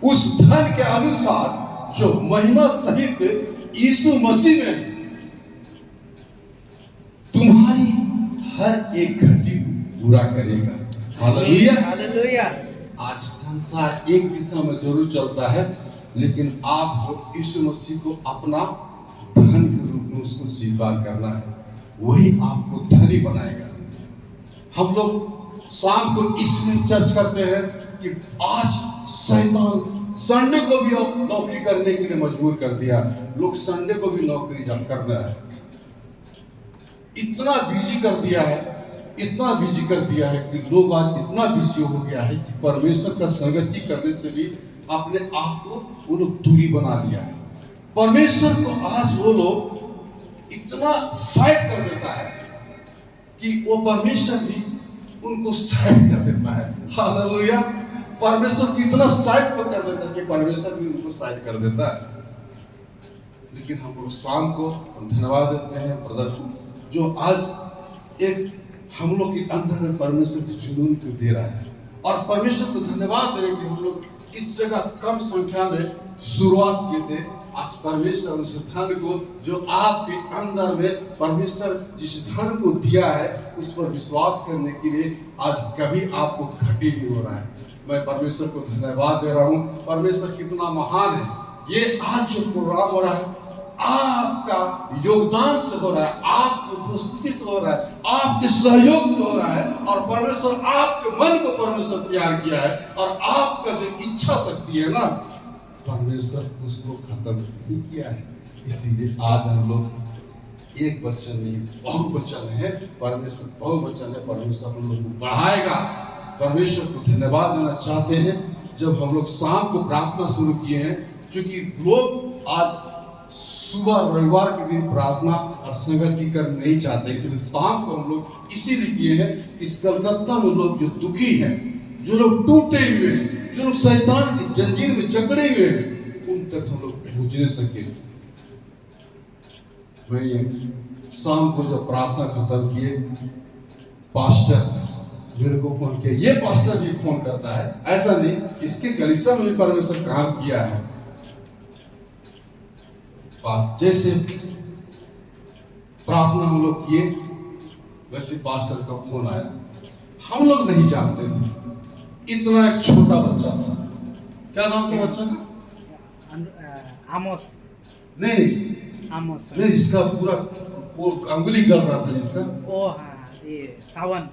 [SPEAKER 1] उस धन के अनुसार जो महिमा सहित यीशु मसीह में तुम्हारी हर एक घटी पूरा करेगा। Hallelujah
[SPEAKER 3] hallelujah.
[SPEAKER 1] आज संसार एक दिशा में जरूर चलता है, लेकिन आपको यीशु मसीह को अपना धन के रूप में उसको स्वीकार करना है, वही आपको धनी बनाएगा। हम लोग शाम को इसमें चर्च करते हैं कि आज शैतान संडे को भी अब नौकरी करने के लिए मजबूर कर दिया, लोग संडे को भी नौकरी करना है, इतना बिजी कर दिया है, इतना बिजी कर दिया है कि लोग आज इतना बिजी हो गया है कि परमेश्वर का संगति करने से भी अपने आप को वो लोग दूरी बना लिया है। परमेश्वर को आज वो लोग इतना साइड कर देता है कि वो परमेश्वर भी उनको साइड कर देता है। हालेलुया। परमेश्वर को इतना साइड पर कर देता है कि परमेश्वर भी उनको साइड कर देता है। लेकिन हम लोग शाम को धन्यवाद देते हैं ब्रदर को, जो आज एक हम लोग के अंदर में परमेश्वर की जुनून को दे रहा है, और परमेश्वर को धन्यवाद दे कि हम लोग इस जगह कम संख्या में शुरुआत किए थे। आज परमेश्वर उस धन को जो आपके अंदर में परमेश्वर जिस धन को दिया है उस पर विश्वास करने के लिए आज कभी आपको घटी नहीं हो रहा है। मैं परमेश्वर को धन्यवाद दे रहा हूँ। परमेश्वर कितना महान है। ये आज जो प्रोग्राम हो रहा है आपका योगदान से हो रहा है, आपकी उपस्थिति से हो रहा है, आपके सहयोग से हो रहा है, और परमेश्वर आपके मन को परमेश्वर तैयार किया है, और आपका जो इच्छा शक्ति है ना परमेश्वर उसको खत्म नहीं किया है। इसीलिए आज हम लोग एक वचन नहीं बहुवचन है, परमेश्वर बहुवचन है, परमेश्वर हम लोग को बढ़ाएगा। परमेश्वर को धन्यवाद देना चाहते हैं। जब हम लोग शाम को प्रार्थना शुरू किए हैं, क्योंकि लोग आज सुबह रविवार के दिन प्रार्थना और संगति कर नहीं चाहते, इसलिए शाम को हम लोग इसीलिए किए हैं। इस कलकत्ता में लोग जो दुखी हैं, जो लोग टूटे हुए हैं, जो लोग शैतान की जंजीर में जकड़े हुए हैं, उन तक हम लोग पहुंच नहीं सके। मैं ये शाम को जब प्रार्थना खत्म किए, पास्टर मेरे को फोन किया। ये पास्टर भी फोन करता है, ऐसा नहीं, इसके कलीसिया में भी परमेश्वर काम किया है। जैसे प्रार्थना हम लोग किए, वैसे पास्टर का फोन आया। हम लोग नहीं जानते थे, इतना एक छोटा बच्चा था। क्या नाम था बच्चा का?
[SPEAKER 3] आमोस।
[SPEAKER 1] नहीं
[SPEAKER 3] आमोस
[SPEAKER 1] नहीं, इसका पूरा अंगुली गल रहा था जिसका।
[SPEAKER 3] ओ हाँ, ये सावन।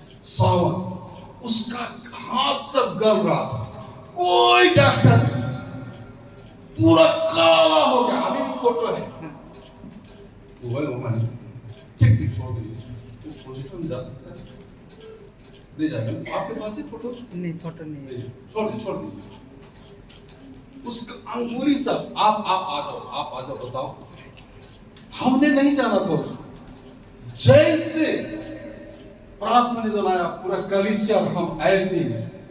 [SPEAKER 1] उसका हाथ सब गल रहा था, कोई डॉक्टर नहीं, पूरा काला हो गया। अभी भी फोटो है, ठीक ठीक छोड़ दीजिए, तो प्रोजेक्टर में जा सकता है, ले जाएगा। आपके पास ही फोटो
[SPEAKER 3] नहीं? फोटो नहीं,
[SPEAKER 1] छोड़ दीजिए। उसका अंगुली सब आप आ जाओ बताओ। हमने नहीं जाना था उसको। जैसे प्रार्थना निधन आया, पूरा कलीसिया हम ऐसे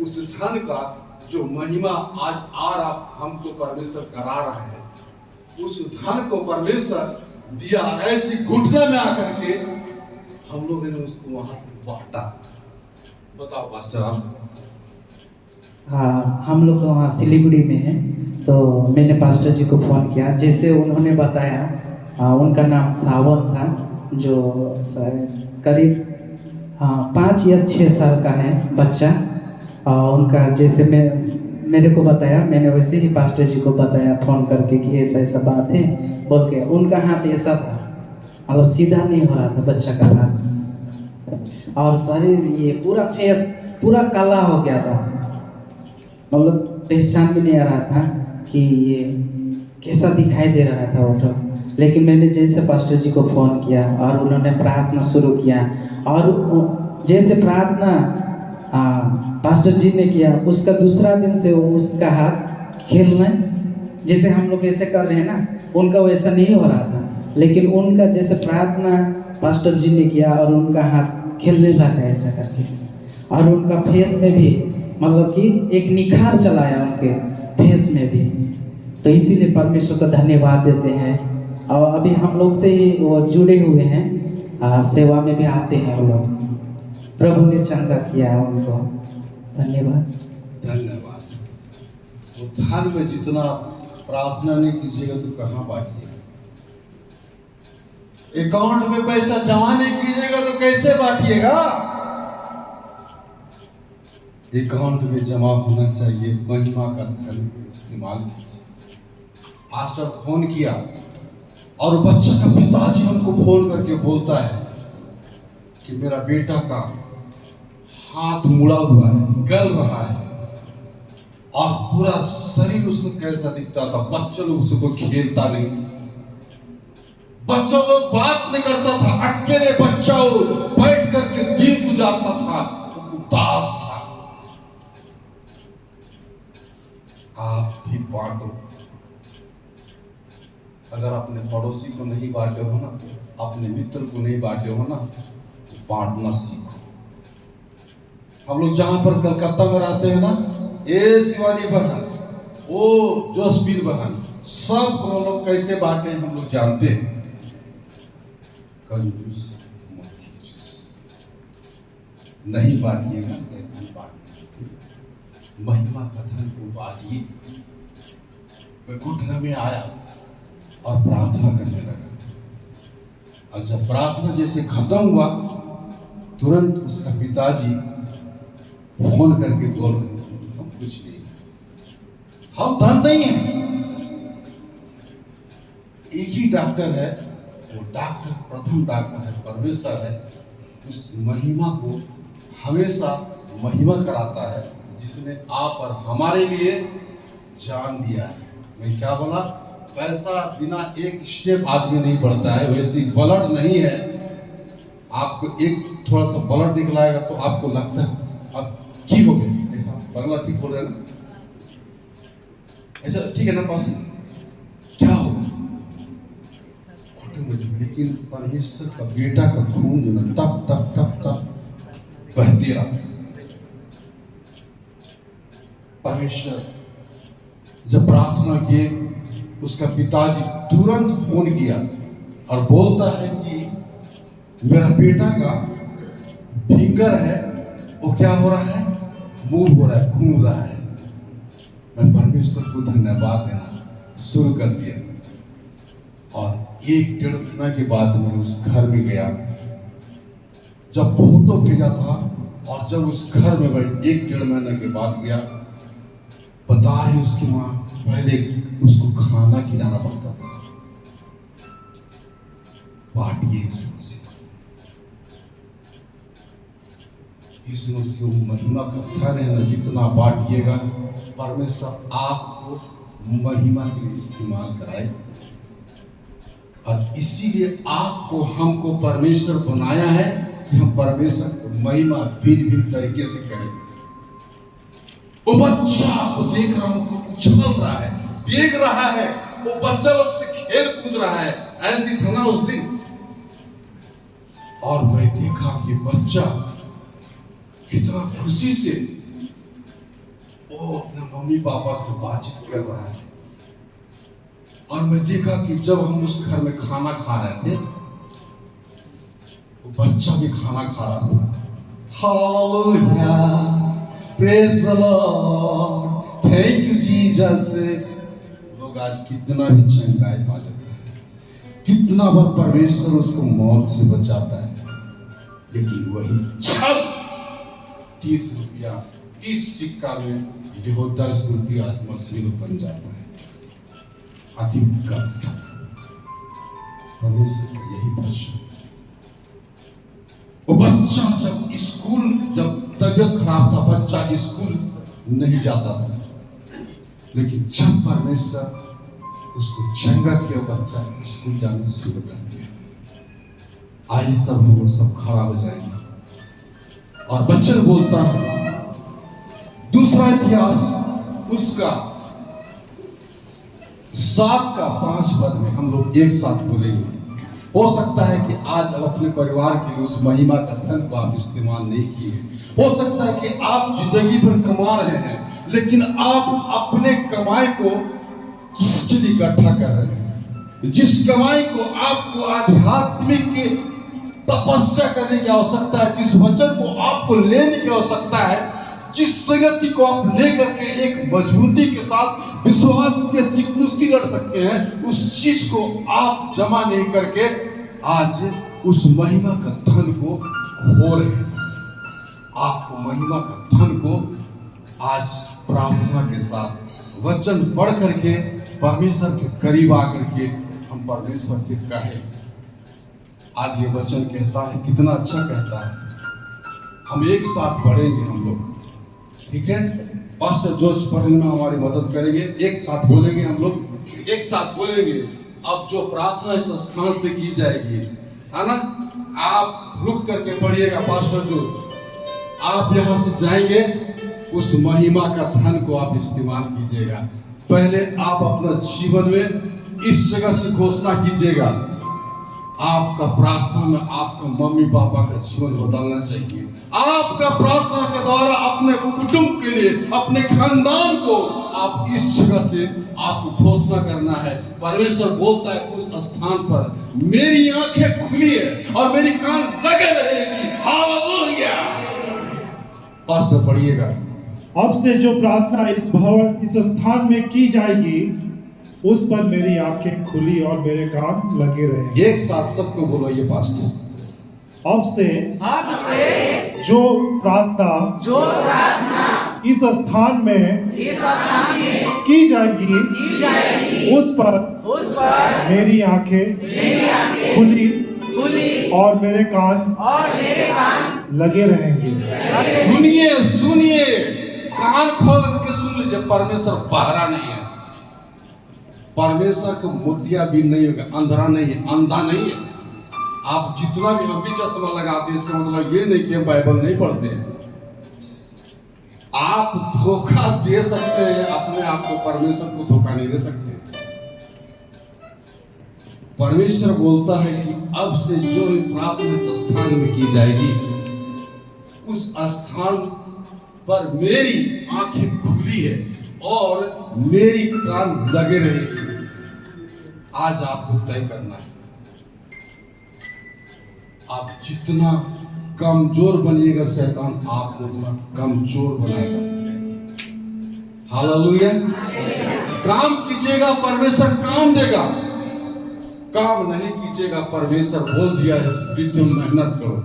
[SPEAKER 1] उस धन का जो महिमा आज आ रहा हमको परमेश्वर करा रहा है, उस धन को परमेश्वर दिया, ऐसी घुटने में आकर के हम लोगों ने उसको वहां तक बांटा। बताओ पास्टर आप।
[SPEAKER 2] हाँ, हम लोग वहाँ सिलीगुड़ी में हैं, तो मैंने पास्टर जी को फ़ोन किया, जैसे उन्होंने बताया। उनका नाम सावन था, जो करीब 5 या 6 साल का है बच्चा। उनका जैसे मेरे को बताया, मैंने वैसे ही पास्टर जी को बताया फ़ोन करके कि ऐसा ऐसा बात है बोल के। उनका हाथ ऐसा था, मतलब सीधा नहीं हो रहा था बच्चा का हाथ, और शरीर ये पूरा फेस पूरा काला हो गया था, मतलब पहचान में नहीं आ रहा था कि ये कैसा दिखाई दे रहा था वो तो। लेकिन मैंने जैसे पास्टर जी को फ़ोन किया और उन्होंने प्रार्थना शुरू किया, और जैसे प्रार्थना पास्टर जी ने किया, उसका दूसरा दिन से वो उसका हाथ खेलना, जैसे हम लोग ऐसे कर रहे हैं ना, उनका वैसा नहीं हो रहा था। लेकिन उनका जैसे प्रार्थना पास्टर जी ने किया और उनका हाथ खेलने लगा ऐसा करके, और उनका फेस में भी मतलब कि एक निखार चला आया उनके फेस में भी। तो इसीलिए परमेश्वर का धन्यवाद देते हैं। और अभी हम लोग से ही वो जुड़े हुए हैं, सेवा में भी आते हैं वो लोग। प्रभु ने चंगा किया है उनको, धन्यवाद।
[SPEAKER 1] धन्यवाद। उद्धार में जितना प्रार्थना नहीं कीजिएगा तो कहाँ बांटिएगा? अकाउंट में पैसा जमा नहीं कीजिएगा तो कैसे बांटिएगा? अकाउंट में जमा होना चाहिए, महिमा का धन इस्तेमाल कीजिए। पास्टर फोन किया और बच्चा का पिताजी हमको फोन करके बोलता है कि मेरा बेटा का हाथ मुड़ा हुआ है, गल रहा है, और पूरा शरीर उसको कैसा दिखता था। बच्चों लोग उसको खेलता नहीं था, बच्चों लोग बात नहीं करता था, अकेले बच्चा बैठ करके दिन गुजारता था, उदास था। आप भी बांटो। अगर अपने पड़ोसी को नहीं बांटे हो ना, अपने मित्र को नहीं बांटे हो ना, तो बांटना सीखो। हम लोग जहां पर कलकत्ता में रहते हैं ना, ये शिवानी बहन, वो जोसबीर बहन, सब को हम लोग कैसे बांटे हम लोग जानते हैं। कंजूस नहीं बांटिएगा, शैतान बांटिए। महिमा कथन को बांटिए। मैं घुटने में आया और प्रार्थना करने लगा, और जब प्रार्थना जैसे खत्म हुआ, तुरंत उसका पिताजी फोन करके बोल रहे, हम कुछ नहीं, हम धन नहीं है। एक ही डॉक्टर है, वो डॉक्टर प्रथम डॉक्टर है, परमेश्वर है। उस महिमा को हमेशा महिमा कराता है, जिसने आप और हमारे लिए जान दिया है। मैं क्या बोला, पैसा बिना एक स्टेप आदमी नहीं बढ़ता है, वैसी ब्लड नहीं है। आपको एक थोड़ा सा ब्लड निकलाएगा तो आपको लगता है अब ठीक हो गया, ऐसा बंगला ठीक बोल रहे हैं ना, ऐसा ठीक है ना पास्टर, क्या होगा ऑटोमेटिक। लेकिन परमेश्वर का बेटा का खून जो ना टप टप टप टप बहते रहा। परमेश्वर जब प्रार्थना किए, उसका पिताजी तुरंत फोन किया और बोलता है कि मेरा बेटा का फिंगर है, वो क्या हो रहा है, मूव हो रहा है, घूम रहा है। मैं परमेश्वर को धन्यवाद देना शुरू कर दिया, और 1-1.5 महीना के बाद मैं उस घर में गया। जब फोटो भेजा था और जब उस घर में मैं 1-1.5 महीने के बाद गया, बता रही उसकी माँ, पहले उसको खाना खिलाना पड़ता था। बांटिए इस मसीह महिमा का धन है ना, जितना बांटिएगा परमेश्वर आपको महिमा के लिए इस्तेमाल कराए। और इसीलिए आपको हमको परमेश्वर बनाया है कि हम परमेश्वर को महिमा भिन्न भिन्न तरीके से करें। वो बच्चा को देख रहा हूं कि उछल रहा है, देख रहा है, वो बच्चा लोग से खेल कूद रहा है, ऐसी था ना उस दिन। और मैं देखा कि बच्चा कितना खुशी से वो अपने मम्मी पापा से बातचीत कर रहा है। और मैं देखा कि जब हम उस घर में खाना खा रहे थे, वो बच्चा भी खाना खा रहा था। Hallelujah, praise the Lord, thank you Jesus. लोग आज कितना भी चंगाई पा लेते हैं, कितना बार परमेश्वर उसको मौत से बचाता है, लेकिन वही छल 30 रुपया 30 सिक्का में जो 10 रुपया आज मछली में बन जाता है। अति गलत। परमेश्वर का यही प्रश्न। वो बच्चा जब तबियत खराब था, बच्चा स्कूल नहीं जाता था, लेकिन जब परमेश्वर उसको चंगा किया, बच्चा स्कूल जाना शुरू कर दिया। आइए सब लोग सब खड़ा हो जाएंगे और बच्चन बोलता है। दूसरा इतिहास उसका 7 का 5 पद में हम लोग एक साथ बोलेंगे। हो सकता है कि आज आप अपने परिवार के लिए उस महिमा का धन को आप इस्तेमाल नहीं किए। हो सकता है कि आप जिंदगी भर कमा रहे हैं, लेकिन आप अपने कमाई को किसके लिए इकट्ठा कर रहे हैं? जिस कमाई को आपको आध्यात्मिक तपस्या करने की आवश्यकता है, जिस वचन को आपको लेने की आवश्यकता है, जिस संगति को आप लेकर के एक मजबूती के साथ विश्वास की कुश्ती लड़ सकते हैं, उस चीज को आप जमा नहीं करके आज उस महिमा का धन को खो रहे हैं। आपको महिमा का धन को आज प्रार्थना के साथ वचन पढ़ करके परमेश्वर के करीब आकर के हम परमेश्वर से कहें। आज ये वचन कहता है, कितना अच्छा कहता है। हम एक साथ पढ़ेंगे हम लोग, ठीक है? पास्टर जोश पढ़ने में हमारी मदद करेंगे। एक साथ बोलेंगे, हम लोग एक साथ बोलेंगे। अब जो प्रार्थना इस स्थान से की जाएगी, है ना? आप रुक करके पढ़िएगा। पास्टर जोश, आप यहाँ से जाएंगे, उस महिमा का धन को आप इस्तेमाल कीजिएगा। पहले आप अपना जीवन में इस जगह से घोषणा कीजिएगा, आपका प्रार्थना में आपका मम्मी पापा का जीवन बदलना चाहिए। आपका प्रार्थना के द्वारा अपने कुटुंब के लिए, अपने खानदान को आप इस जगह से आपको घोषणा करना है। परमेश्वर बोलता है, उस स्थान पर मेरी आंखें खुली है और मेरी कान लगे रहेगी। हालेलुया। पास्टर पढ़िएगा।
[SPEAKER 4] अब से जो प्रार्थना इस स्थान में की जाएगी, उस पर मेरी आंखें खुली और मेरे कान लगे रहेंगे।
[SPEAKER 1] एक साथ सबको बोलो ये पास्टर।
[SPEAKER 4] अब से जो प्रार्थना इस स्थान में की जाएगी, उस पर मेरी आंखें खुली और मेरे कान लगे रहेंगे।
[SPEAKER 1] सुनिए सुनिए, कान खोल करके सुन लीजिए। परमेश्वर बहरा नहीं है, परमेश्वर को मुद्दिया भी नहीं होगा, अंधरा नहीं है, अंधा नहीं है। आप जितना भी हम भी चश्मा लगाते हैं, इसका मतलब ये नहीं कि हम बाइबल नहीं पढ़ते हैं। आप धोखा दे सकते हैं अपने आप को, परमेश्वर को धोखा नहीं दे सकते। परमेश्वर बोलता है कि अब से जो प्रार्थना स्थान में की जाएगी, उस स्थान पर मेरी आंखें खुली है और मेरी कान लगे रहेगी। आज आपको तय करना है। आप जितना कमजोर बनिएगा, शैतान आपको उतना कमजोर बनाएगा। हालेलुया। काम कीजिएगा, परमेश्वर काम देगा। काम नहीं कीजिएगा, परमेश्वर बोल दिया है पृथ्वी में मेहनत करो।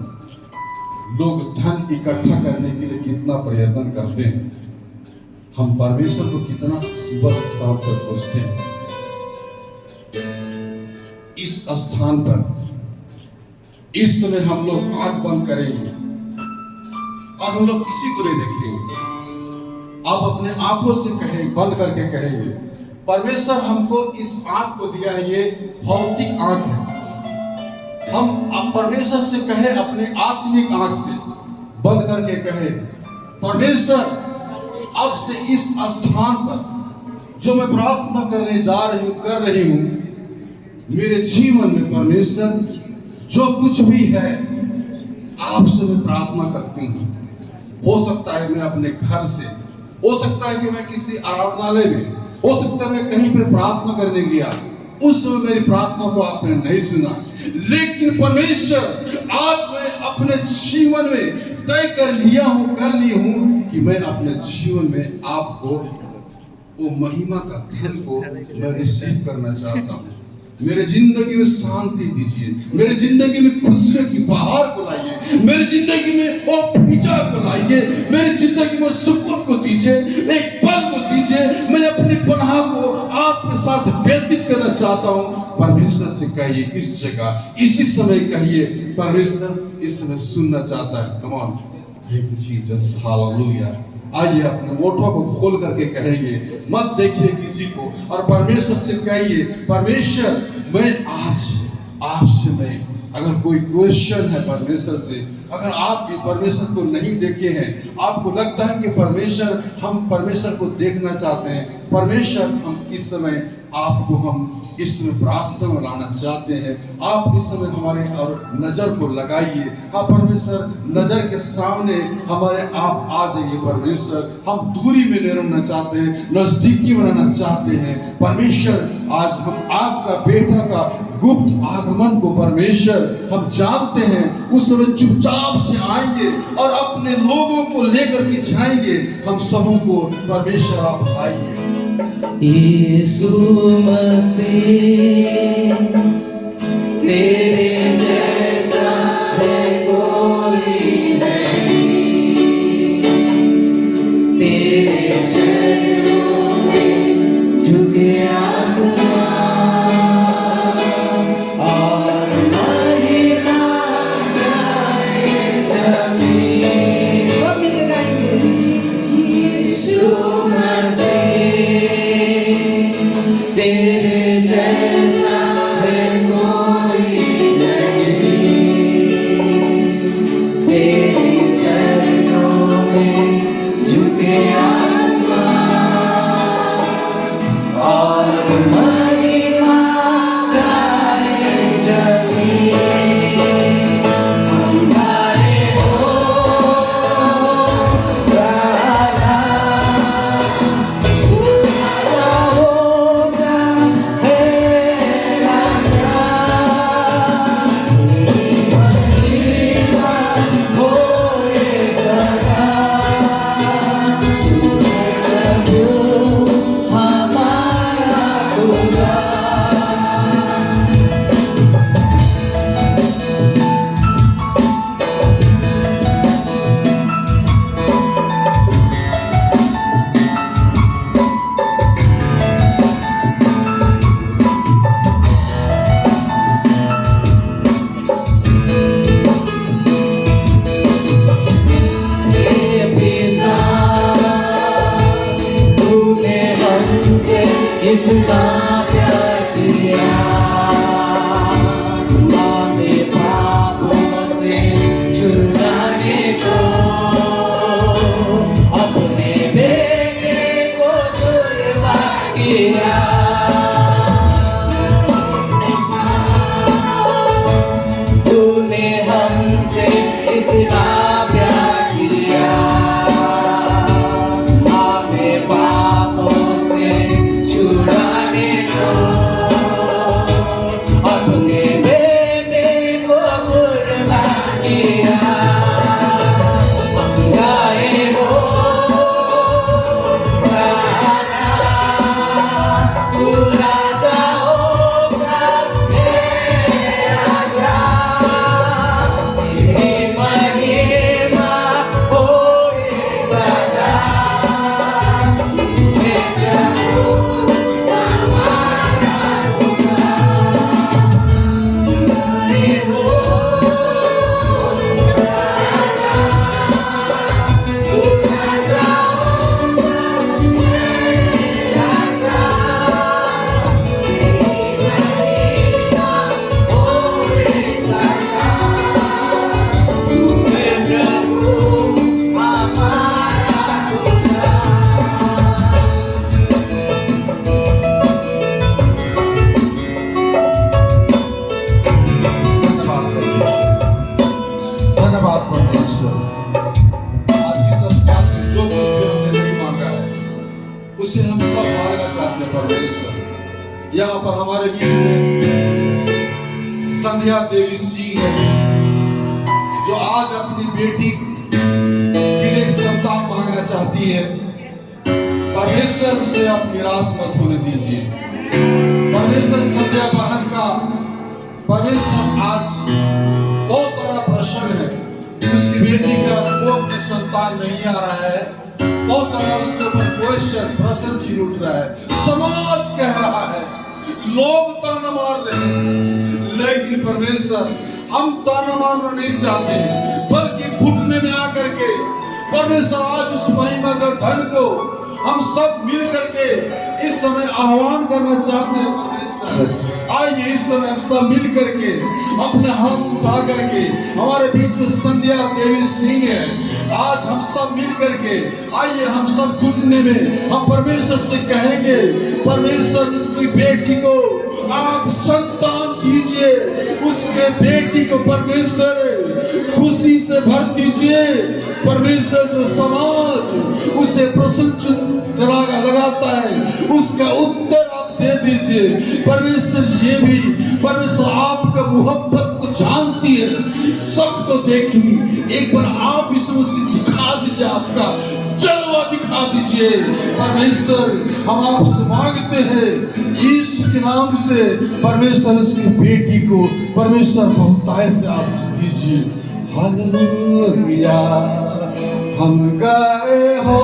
[SPEAKER 1] लोग धन इकट्ठा करने के लिए कितना प्रयत्न करते हैं, हम परमेश्वर को कितना सुबह से शाम तक खोजते हैं। इस स्थान पर इस समय हम लोग आंख बंद करेंगे और हम लोग किसी को नहीं देखेंगे। आप अपने आंखों से कहेंगे, बंद करके कहेंगे, परमेश्वर हमको इस आंख को दिया है, ये भौतिक आंख है। हम अब परमेश्वर से कहे, अपने आत्मिक आंख से बंद करके कहे, परमेश्वर अब से इस स्थान पर जो मैं प्रार्थना करने जा रही हूँ, कर रही हूँ, मेरे जीवन में परमेश्वर जो कुछ भी है आपसे मैं प्रार्थना करती हूँ। हो सकता है मैं अपने घर से, हो सकता है कि मैं किसी आराधनालय में, हो सकता है मैं कहीं पर प्रार्थना करने गया, उस समय मेरी प्रार्थना को आपने नहीं सुना, लेकिन परमेश्वर आज मैं अपने जीवन में तय कर ली हूं कि मैं अपने जीवन में आपको वो महिमा का धन को मैं रिसीव करना चाहता हूं। मेरे जिंदगी में शांति दीजिए, मेरे जिंदगी में खुशियों की बहार को लाइए, मेरे जिंदगी में वो फिजा को लाइए, मेरी जिंदगी में सुकून को दीजिए, एक पल को दीजिए। मैं अपनी पनाह को आपके साथ व्यतीत करना चाहता हूँ। परमेश्वर से कहिए इस जगह इसी समय कहिए, परमेश्वर इस समय सुनना चाहता है। Come on, thank you Jesus, hallelujah. आइए अपने ओठों को खोल करके कहेंगे, मत देखिए किसी को, और परमेश्वर से कहिए, परमेश्वर मैं आज आपसे मैं अगर कोई क्वेश्चन है परमेश्वर से, अगर आप भी परमेश्वर को नहीं देखे हैं, आपको लगता है कि परमेश्वर, हम परमेश्वर को देखना चाहते हैं, परमेश्वर हम इस समय आपको हम इस समय प्रार्थना में लाना चाहते हैं। आप इस समय हमारे और नजर को लगाइए। हाँ परमेश्वर, नजर के सामने हमारे आप आ जाइए। परमेश्वर, हम दूरी में नहीं रहना चाहते हैं, नजदीकी में रहना चाहते हैं। परमेश्वर, आज हम आपका बेटा का गुप्त आगमन को परमेश्वर हम जानते हैं। उस समय चुपचाप से आएंगे और अपने लोगों को लेकर के जाएंगे। हम सबों को परमेश्वर आप आइए।
[SPEAKER 2] यीशु मसीह तेरे जैसा है कोई नहीं, तेरे चरणों में झुके आसमां और महिमा गाए जमीन। सब मिल गाएंगे। यीशु तेरे जैसा है कोई नहीं, तेरे चरणों में झुके आसमां और महिमा गाए जमीन। हमारे इतना प्यार किया, हमें पापों से छुड़ाने को अपने बेटे को कुर्बान किया। तूने हमसे इतना प्यार किया, हमें पापों से छुड़ाने को
[SPEAKER 1] यहाँ पर हमारे बीच में संध्या देवी सिंह है, जो आज अपनी बेटी के लिए संतान मांगना चाहती है। परमेश्वर से आप निराश मत होने दीजिए। परमेश्वर संध्या बहन का परमेश्वर आज बहुत सारा प्रश्न है, उसकी बेटी का वो अपने संतान नहीं आ रहा है, बहुत सारा उसके ऊपर क्वेश्चन प्रश्न चिन्ह उठ रहा है। समाज कह रहा है, लोग ताना मार रहे हैं, लेकिन परमेश्वर हम ताना मारना नहीं चाहते, बल्कि घुटने में आकर के परमेश्वर आज उस महिमा का धन को हम सब मिल करके इस समय आह्वान करना चाहते हैं। परमेश्वर आइए इस समय हम सब मिल करके अपने हाथ उठा करके, हमारे बीच में संध्या देवी सिंह है, आज हम सब मिल करके आइए हम सब घुटने में हम परमेश्वर से कहेंगे, परमेश्वर इसकी बेटी को आप संतान दीजिए, उसके बेटी को परमेश्वर खुशी से भर दीजिए। परमेश्वर जो समाज उसे प्रश्न चिन्ह लगाता है, उसका उत्तर आप दे दीजिए। परमेश्वर ये भी परमेश्वर आपका मोहब्बत को जानती है, सबको देखी, एक बार आप इसमें दिखा दीजिए, आपका जलवा दिखा दीजिए। परमेश्वर हम आपसे मांगते हैं यीशु के नाम से, परमेश्वर उसकी बेटी को परमेश्वर बहुतायत से आशीष दीजिए। हालेलुया हम गाए हो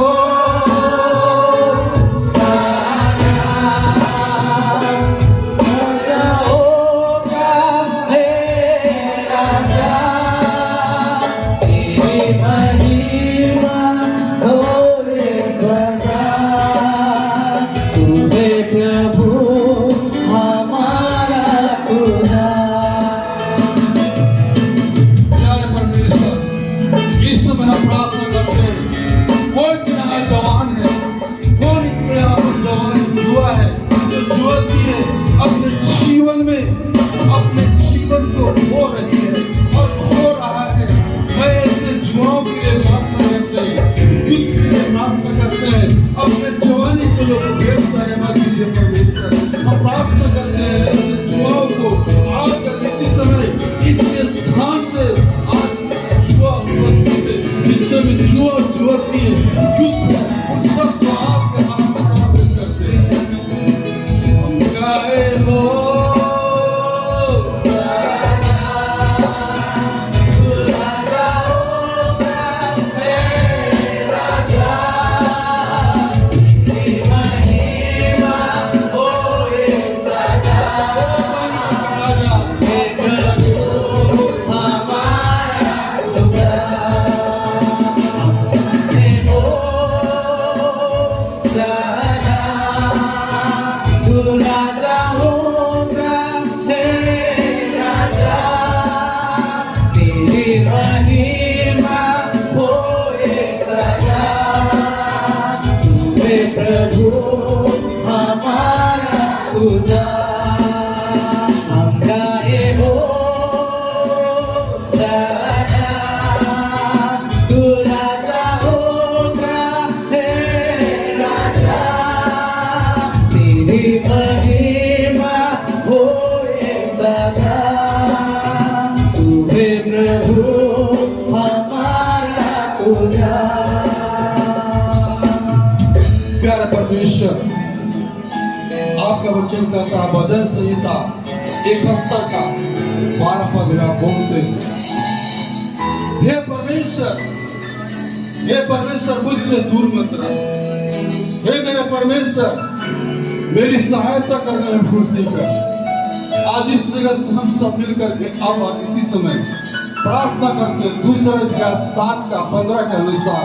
[SPEAKER 1] अपने जीवन को खो रही है और खो रहा है। मैं ऐसे जुआओं के लिए प्रार्थना करते हैं, युद्ध के लिए प्रार्थना करते हैं, अपने जवानी को लोग ढेर सारे मत दीजिए। परमेश्वर हम प्रार्थना करते हैं ऐसे जुआओं को आज इसी समय इस स्थान से आज जुआ जितने में जुआ जुआती है युद्ध उन सबको आपके हाथ में समर्पित करते हैं। हम गाए हो प्यारे परमेश्वर, आपका वचन कहता है भजन संहिता 71 का 12 पद में आप बोलते हैं, हे परमेश्वर मुझसे दूर मत रहो, हे मेरे परमेश्वर मेरी सहायता करने में भूल नहीं कर। आज इस जगह से हम सब मिलकर के अब इसी समय प्रार्थना करते हैं, दूसरा 7 का 15 के अनुसार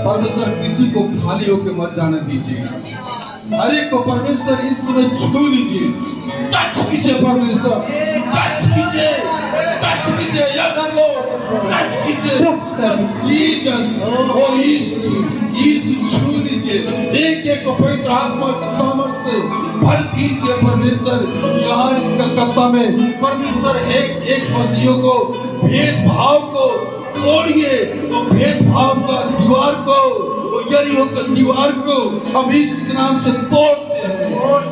[SPEAKER 1] परमेश्वर किसी को खाली होकर मत जाने दीजिएगा। हर एक को परमेश्वर इस समय छू लीजिए, टच कीजिए, परमेश्वर टच कीजिए, टच कीजिए, टच कीजिए, जीसस ओ यीशु छू लीजिए, एक एक को पवित्र आत्मा सामर्थ्य से भर दीजिए। परमेश्वर यहाँ इस कलकत्ता में परमेश्वर एक एक मसीहियों को भेदभाव को तोड़िए, तो भेदभाव का दीवार को यरीहो की दीवार को हम यीशु के नाम से तोड़ते हैं।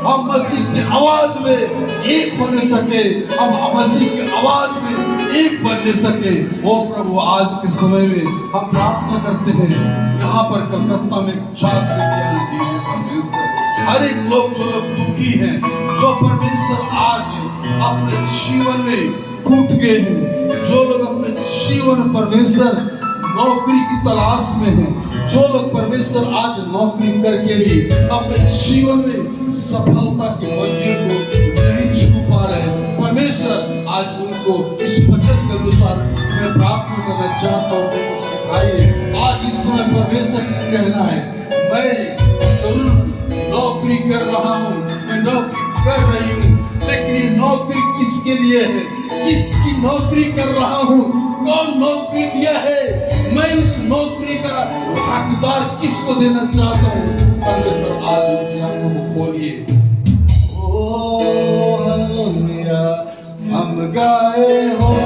[SPEAKER 1] हम मसीह की आवाज में एक बन सके, हम मसीह की आवाज में एक बन सके। ओ प्रभु, आज के समय में हम प्रार्थना करते हैं। यहाँ पर कलकत्ता में छात्र हर एक लोग जो लोग दुखी हैं, जो परमेश्वर आज अपने जीवन में टूट गए हैं, जो लोग अपने जीवन परमेश्वर नौकरी की तलाश में हैं, जो लोग परमेश्वर आज नौकरी करके भी अपने जीवन में सफलता की मंजिल को नहीं छू पा रहे, परमेश्वर आज उनको इस वचन के अनुसार मैं प्रार्थना करना चाहता हूँ कि सिखाइए। आज इस समय परमेश्वर से कहना है, मैं जरूर नौकरी कर रहा हूँ, मैं नौकरी कर रही हूँ, लेकिन ये नौकरी किसके लिए है, किसकी नौकरी कर रहा हूँ, कौन नौकरी दिया है, मैं उस नौकरी का हकदार किसको देना चाहता हूँ। परमेश्वर आज उनकी आंखों को खोलिए। ओ हालेलुया, हम गाए हो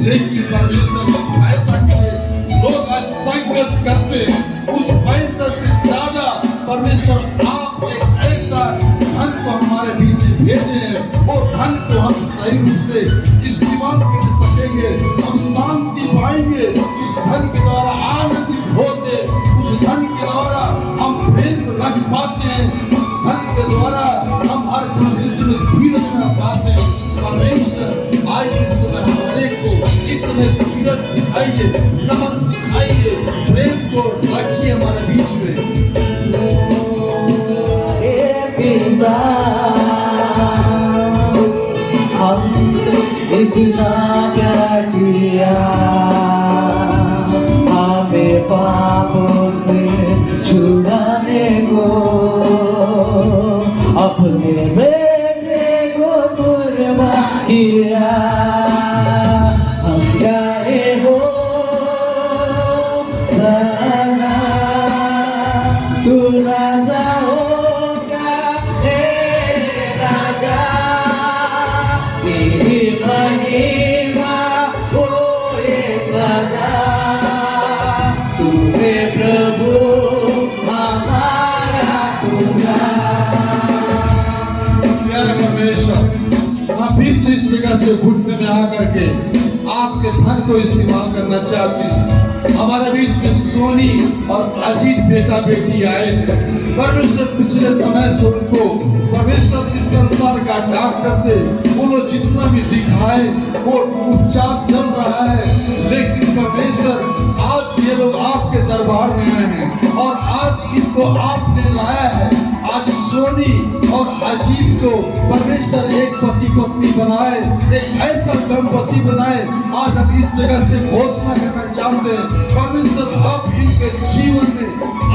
[SPEAKER 1] लेकिन परमेश्वर ऐसा करे, लोग आज संघर्ष करते हैं, उस पैसा से ज्यादा परमेश्वर आप एक ऐसा धन को हमारे बीच भेजे हैं, वो धन को हम सही रूप से इस्तेमाल कर सकेंगे, हम शांति पाएंगे, उस धन के द्वारा आनंदित होते, उस धन के द्वारा हम प्रेम रख पाते हैं, उस धन के द्वारा हम हर परिस्थिति में धीरज रख पाते हैं। परमेश्वर आज इस समय हमारे को इस समय धीरज सिखाइए, नमन सिखाइए, प्रेम को रखिए हमारे बीच में।
[SPEAKER 2] पिता हमसे इतना प्यार किया, हमें पापों से छुड़ाने को अपने बेटे को कुर्बान किया। हम गाए हो सना, तू राजा होगा, हे राजा, तेरी महिमा होए सदा, तू है प्रभु हमारा खुदा।
[SPEAKER 1] प्यारे परमेश्वर, हम फिर से इस जगह से घुटने में आकर के आपके धन को इस्तेमाल करना चाहते हैं। हमारे बीच में सोनी और अजीत बेटा बेटी आए थे, परमेश्वर पिछले समय से उनको परमेश्वर इस संसार का डॉक्टर से वो लोग जितना भी दिखाए वो उपचार चल रहा है, लेकिन परमेश्वर आज ये लोग आपके दरबार में आए हैं और आज इसको आपने लाया है। आज सोनी और अजीत को परमेश्वर एक पति पत्नी बनाए, एक ऐसा दंपति बनाए। आज हम इस जगह से घोषणा करना चाहते हैं, परमेश्वर आप इनके जीवन में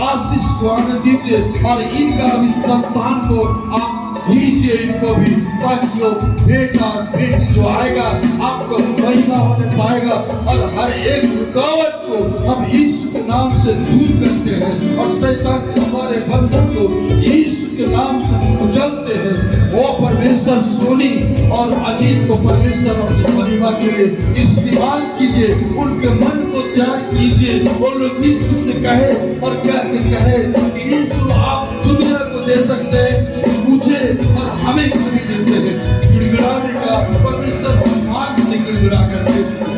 [SPEAKER 1] आशीष को आने दीजिए और इनका भी संतान को आप दीजिए इनको भी, ताकि वो बेटा बेटी जो आएगा आपको महिमा होने पाएगा। और हर एक रुकावट को हम यीशु के नाम से दूर करते हैं और शैतान के सारे बंधन को यीशु के नाम से कुचलते हैं। वो परमेश्वर सोनी और अजीत को परमेश्वर अपनी महिमा के लिए इस्तेमाल कीजिए, उनके मन को तैयार कीजिए। वो लोग यीशु से कहे और कैसे कहे कि यीशु आप दुनिया को दे सकते हैं, मुझे और हमें कभी देते हैं। गिड़गिड़ाने का परमेश्वर भगवान से गिड़गिड़ा करके